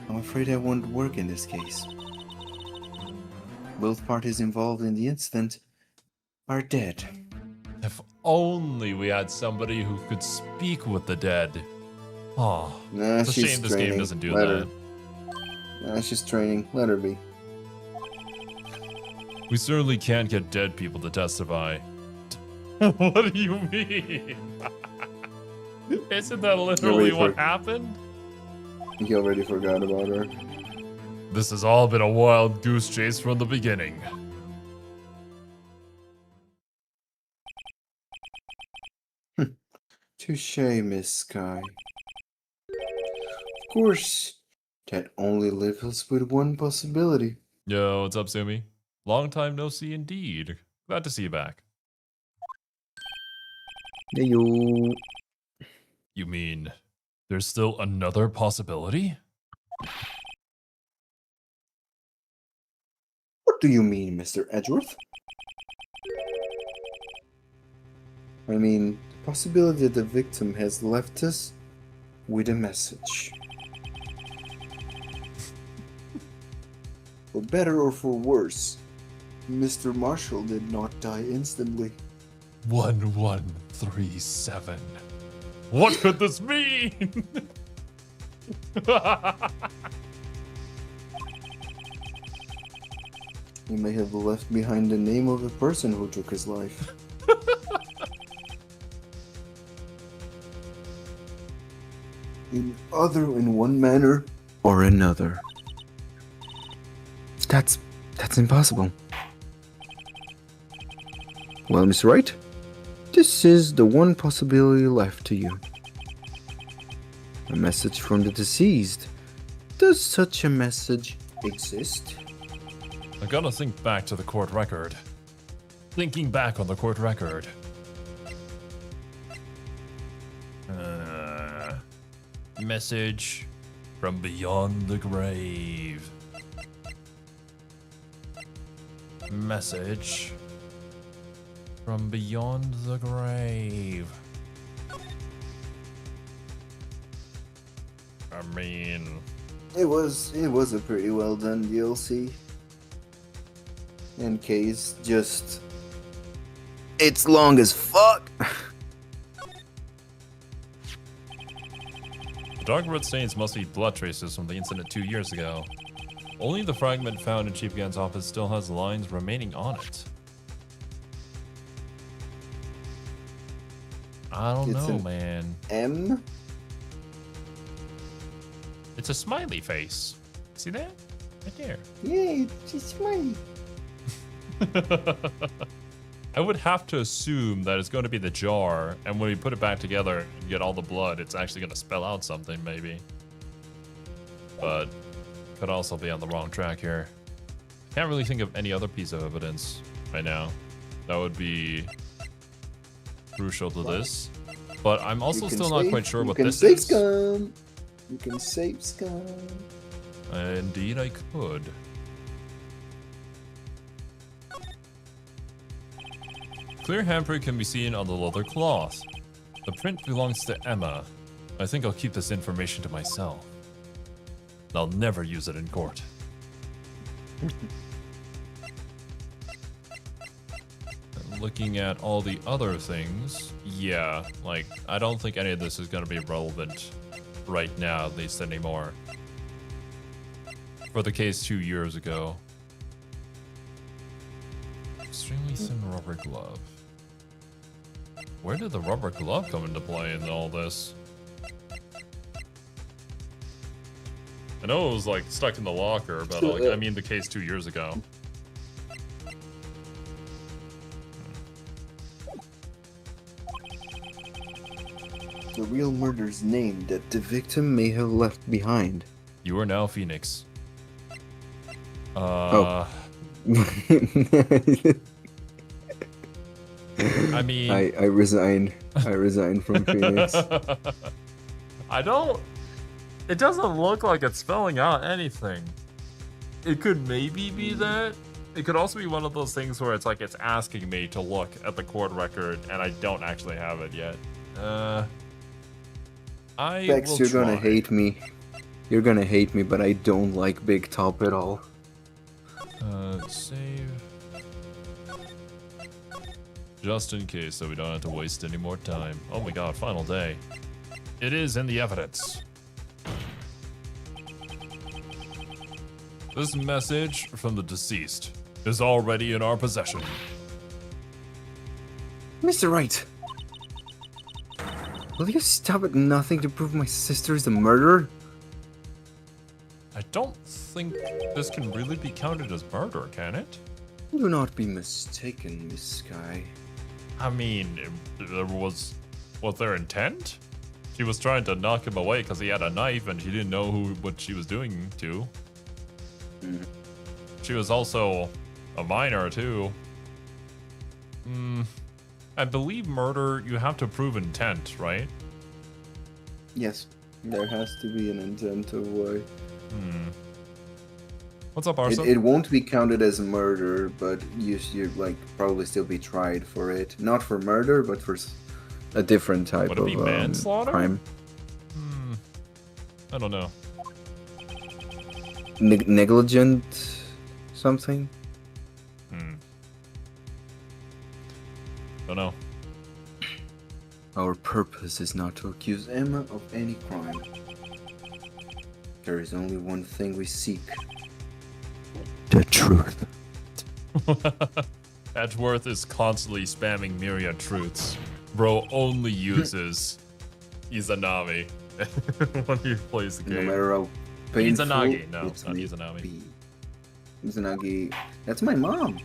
I'm afraid I won't work in this case. Both parties involved in the incident are dead. If only we had somebody who could speak with the dead. Oh, Nah, it's a she's shame this training. game doesn't do Let that. her. Nah, she's training. Let her be. We certainly can't get dead people to testify. What do you mean? Isn't that literally what happened? He already forgot about her. This has all been a wild goose chase from the beginning. Touche, Miss Sky. Of course, that only leaves us with one possibility. Yo, what's up, Sumi? Long time no see indeed. Glad to see you back. Hey, yo. You mean there's still another possibility? What do you mean, Mr. Edgeworth? I mean, the possibility that the victim has left us with a message. For better or for worse, Mr. Marshall did not die instantly. 1137. What could this mean? He may have left behind the name of a person who took his life. in one manner or another. That's impossible. Well, Mr. Wright, this is the one possibility left to you. A message from the deceased. Does such a message exist? I gotta think back to the court record. Thinking back on the court record. Message from beyond the grave. Message from beyond the grave. I mean, It was a pretty well done DLC. And K's just It's long as fuck. the dark red stains must be blood traces from the incident 2 years ago. Only the fragment found in Chief Gan's office still has lines remaining on it. I don't It's know, an man. M. It's a smiley face. See that? Right there. Yeah, it's funny. I would have to assume that it's going to be the jar, and when we put it back together and get all the blood, it's actually going to spell out something, maybe. But could also be on the wrong track here. Can't really think of any other piece of evidence right now that would be crucial to this. But I'm also still not quite sure what this is. Scum. You can save Scum. Indeed, I could. Clear handprint can be seen on the leather cloth. The print belongs to Emma. I think I'll keep this information to myself. I'll never use it in court. Looking at all the other things, yeah, like, I don't think any of this is going to be relevant right now, at least anymore. For the case 2 years ago. Extremely thin rubber glove. Where did the rubber glove come into play in all this? I know it was like stuck in the locker, but like, I mean the case 2 years ago. The real murder's name that the victim may have left behind. You are now Phoenix. Oh. I mean, I resign. I resign from Phoenix. I don't. It doesn't look like it's spelling out anything. It could maybe be that. It could also be one of those things where it's like it's asking me to look at the court record and I don't actually have it yet. I Bex, will you're try. gonna hate me. You're gonna hate me, but I don't like Big Top at all. Save. Just in case, so we don't have to waste any more time. Oh my god, final day. It is in the evidence. This message from the deceased is already in our possession. Mr. Wright, will you stop at nothing to prove my sister is the murderer? I don't think this can really be counted as murder, can it? Do not be mistaken, Miss Sky. I mean, there was their intent? She was trying to knock him away because he had a knife and she didn't know what she was doing to. She was also a minor too. I believe murder, you have to prove intent, right? Yes, there has to be an intent of why. What's up, Arson? It won't be counted as murder, but you'd like probably still be tried for it. Not for murder, but for a different type Would it be of manslaughter? crime. I don't know. Negligent something? Don't know. Our purpose is not to accuse Emma of any crime. There is only one thing we seek. The truth. Edgeworth is constantly spamming myriad truths. Bro only uses Izanami when he plays the No game. matter how painful, Izanagi. No, it it's not may Izanami. be. Izanagi. That's my mom.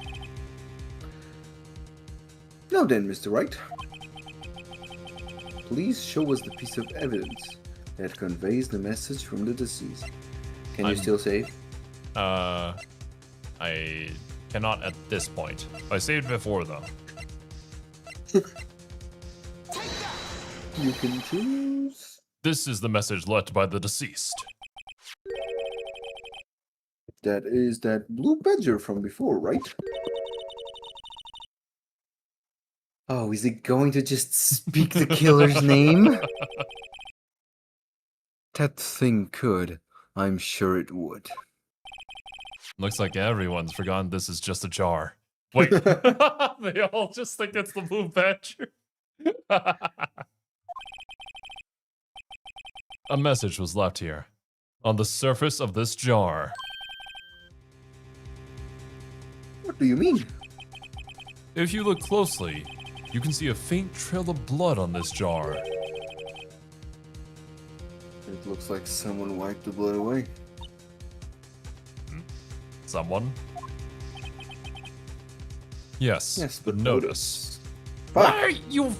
Now then, Mr. Wright. Please show us the piece of evidence that conveys the message from the deceased. Can you still save? I cannot at this point. I saved before though. You can choose. This is the message left by the deceased. That is that blue badger from before, right? Oh, is it going to just speak the killer's name? That thing could. I'm sure it would. Looks like everyone's forgotten this is just a jar. Wait, they all just think it's the blue badger. A message was left here, on the surface of this jar. What do you mean? If you look closely, you can see a faint trail of blood on this jar. It looks like someone wiped the blood away. Someone? Yes, Yes, but but notice. Fuck. Why are you...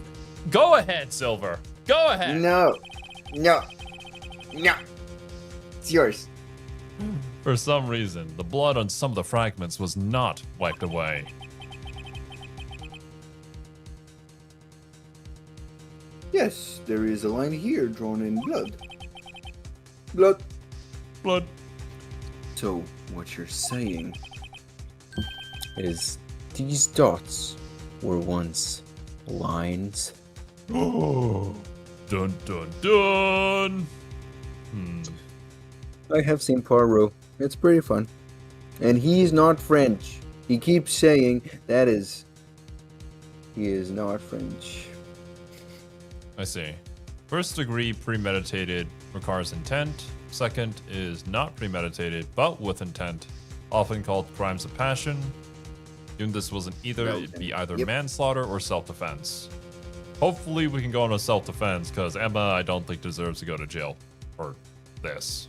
Go ahead, Silver. Go ahead. No. No. No. It's yours. For some reason, the blood on some of the fragments was not wiped away. Yes, there is a line here drawn in blood. Blood. Blood. So, what you're saying is these dots were once lines. Oh. Dun dun dun. I have seen Poirot. It's pretty fun. And he's not French. He keeps saying that is... He is not French. I see. First degree premeditated requires intent. Second is not premeditated but with intent, often called crimes of passion. Doing this wasn't either, it'd be either manslaughter or self-defense. Hopefully we can go on a self-defense because Emma I don't think deserves to go to jail for this.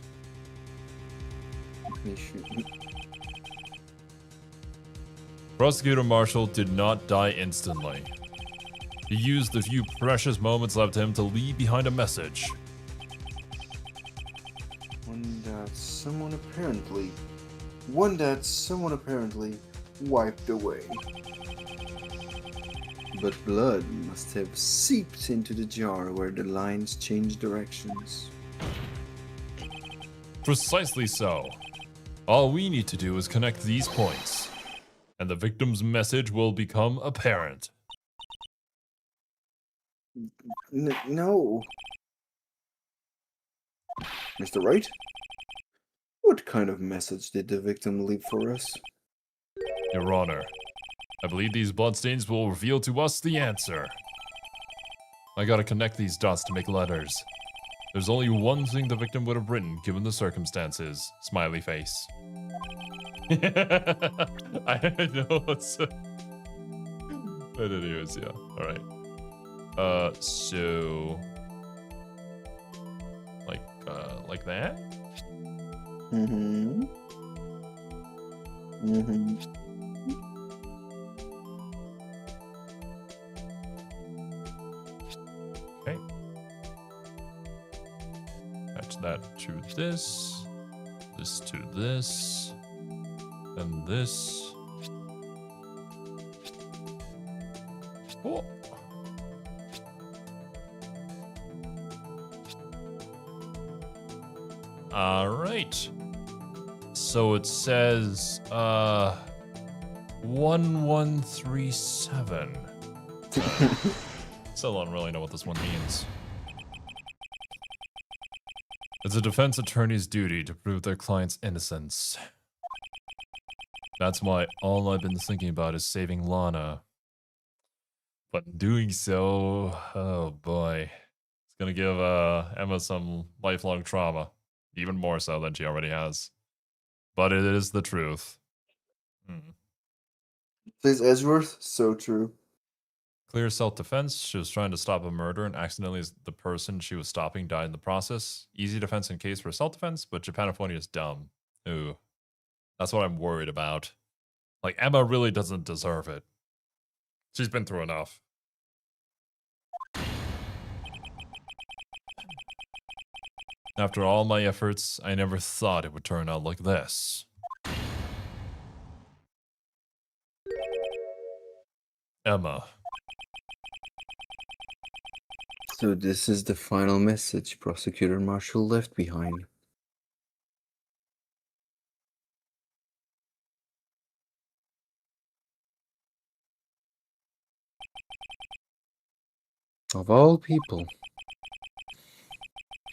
Prosecutor Marshall did not die instantly. He used the few precious moments left to him to leave behind a message. One that someone apparently wiped away. But blood must have seeped into the jar where the lines changed directions. Precisely so. All we need to do is connect these points, and the victim's message will become apparent. No. Mr. Wright? What kind of message did the victim leave for us? Your Honor, I believe these bloodstains will reveal to us the answer. I gotta connect these dots to make letters. There's only one thing the victim would have written given the circumstances. Smiley face. I know it's... But anyways, yeah. Alright. So... Like that? Mm-hmm. Mm-hmm. Okay. Attach that to this. This to this. And this. Oh. All right. So it says 1137. Still don't really know what this one means. It's a defense attorney's duty to prove their client's innocence. That's why all I've been thinking about is saving Lana. But in doing so, oh boy, it's gonna give Emma some lifelong trauma. Even more so than she already has. But it is the truth. Says Edgeworth, so true. Clear self-defense. She was trying to stop a murder and accidentally the person she was stopping died in the process. Easy defense in case for self-defense, but Japanophonia is dumb. Ooh. That's what I'm worried about. Like, Emma really doesn't deserve it. She's been through enough. After all my efforts, I never thought it would turn out like this. Emma. So this is the final message Prosecutor Marshall left behind. Of all people.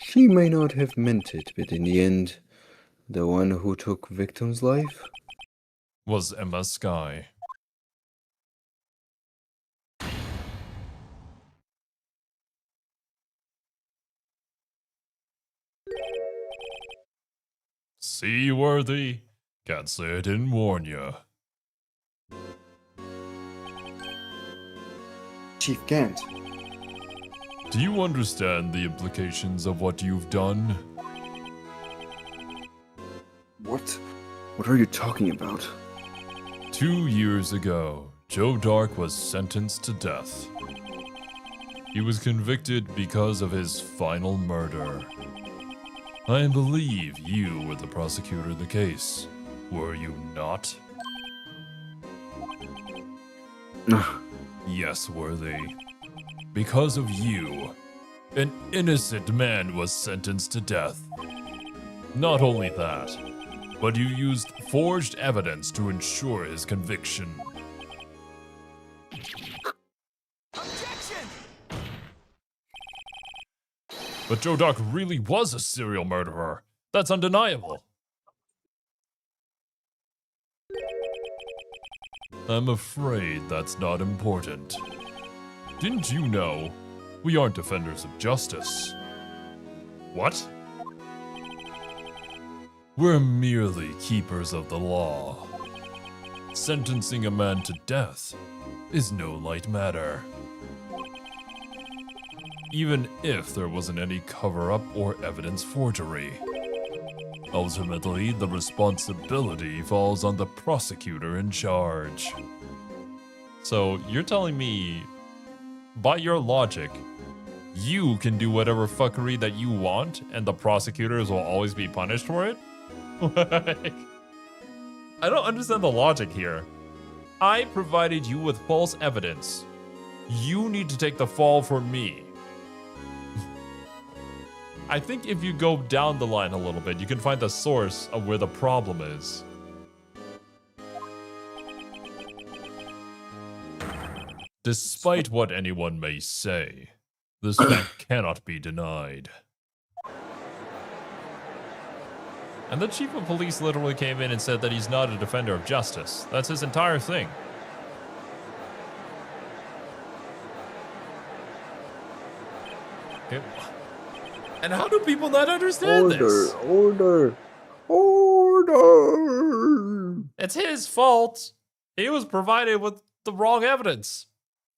She may not have meant it, but in the end, the one who took victim's life Was Emma Skye. Seaworthy. Can't say I didn't warn ya. Chief Gant. Do you understand the implications of what you've done? What? What are you talking about? 2 years ago, Joe Dark was sentenced to death. He was convicted because of his final murder. I believe you were the prosecutor in the case. Were you not? Yes, Worthy. Because of you, an innocent man was sentenced to death. Not only that, but you used forged evidence to ensure his conviction. Objection! But Joe Dark really was a serial murderer. That's undeniable. I'm afraid that's not important. Didn't you know? We aren't defenders of justice. What? We're merely keepers of the law. Sentencing a man to death is no light matter. Even if there wasn't any cover-up or evidence forgery. Ultimately, the responsibility falls on the prosecutor in charge. So, you're telling me, by your logic, you can do whatever fuckery that you want, and the prosecutors will always be punished for it? Like, I don't understand the logic here. I provided you with false evidence. You need to take the fall for me. I think if you go down the line a little bit, you can find the source of where the problem is. Despite what anyone may say, this fact cannot be denied. And the chief of police literally came in and said that he's not a defender of justice. That's his entire thing. Okay. And how do people not understand this? Order. It's his fault. He was provided with the wrong evidence.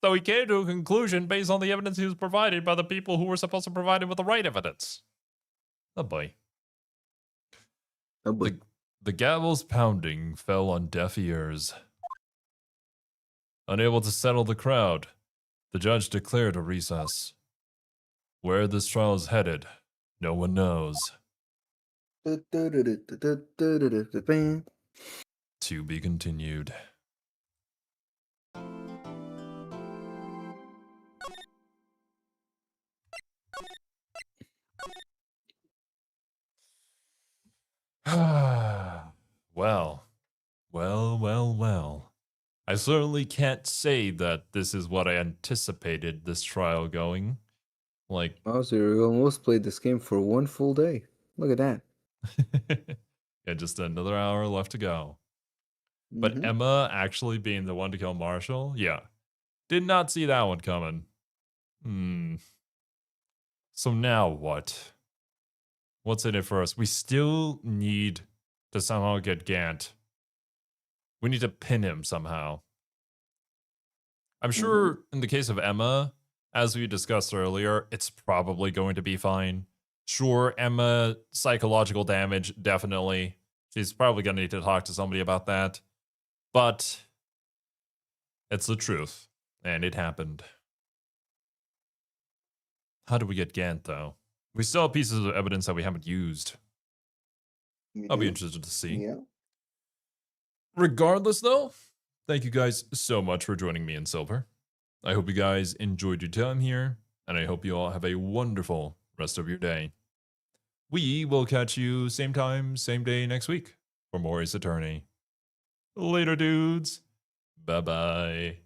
So he came to a conclusion based on the evidence he was provided by the people who were supposed to provide him with the right evidence. Oh boy. Oh boy. The gavel's pounding fell on deaf ears. Unable to settle the crowd, the judge declared a recess. Where this trial is headed, no one knows. To be continued. Well. I certainly can't say that this is what I anticipated this trial going. Like, Also, we almost played this game for one full day. Look at that. yeah, just another hour left to go. But Emma actually being the one to kill Marshall, yeah. Did not see that one coming. So now what? What's in it for us? We still need to somehow get Gant. We need to pin him somehow. I'm sure in the case of Emma, as we discussed earlier, it's probably going to be fine. Sure, Emma, psychological damage, definitely. She's probably going to need to talk to somebody about that. But it's the truth, and it happened. How do we get Gant, though? We still have pieces of evidence that we haven't used. I'll be interested to see. Yeah. Regardless, though, thank you guys so much for joining me in Silver. I hope you guys enjoyed your time here, and I hope you all have a wonderful rest of your day. We will catch you same time, same day next week for more Ace Attorney. Later, dudes. Bye-bye.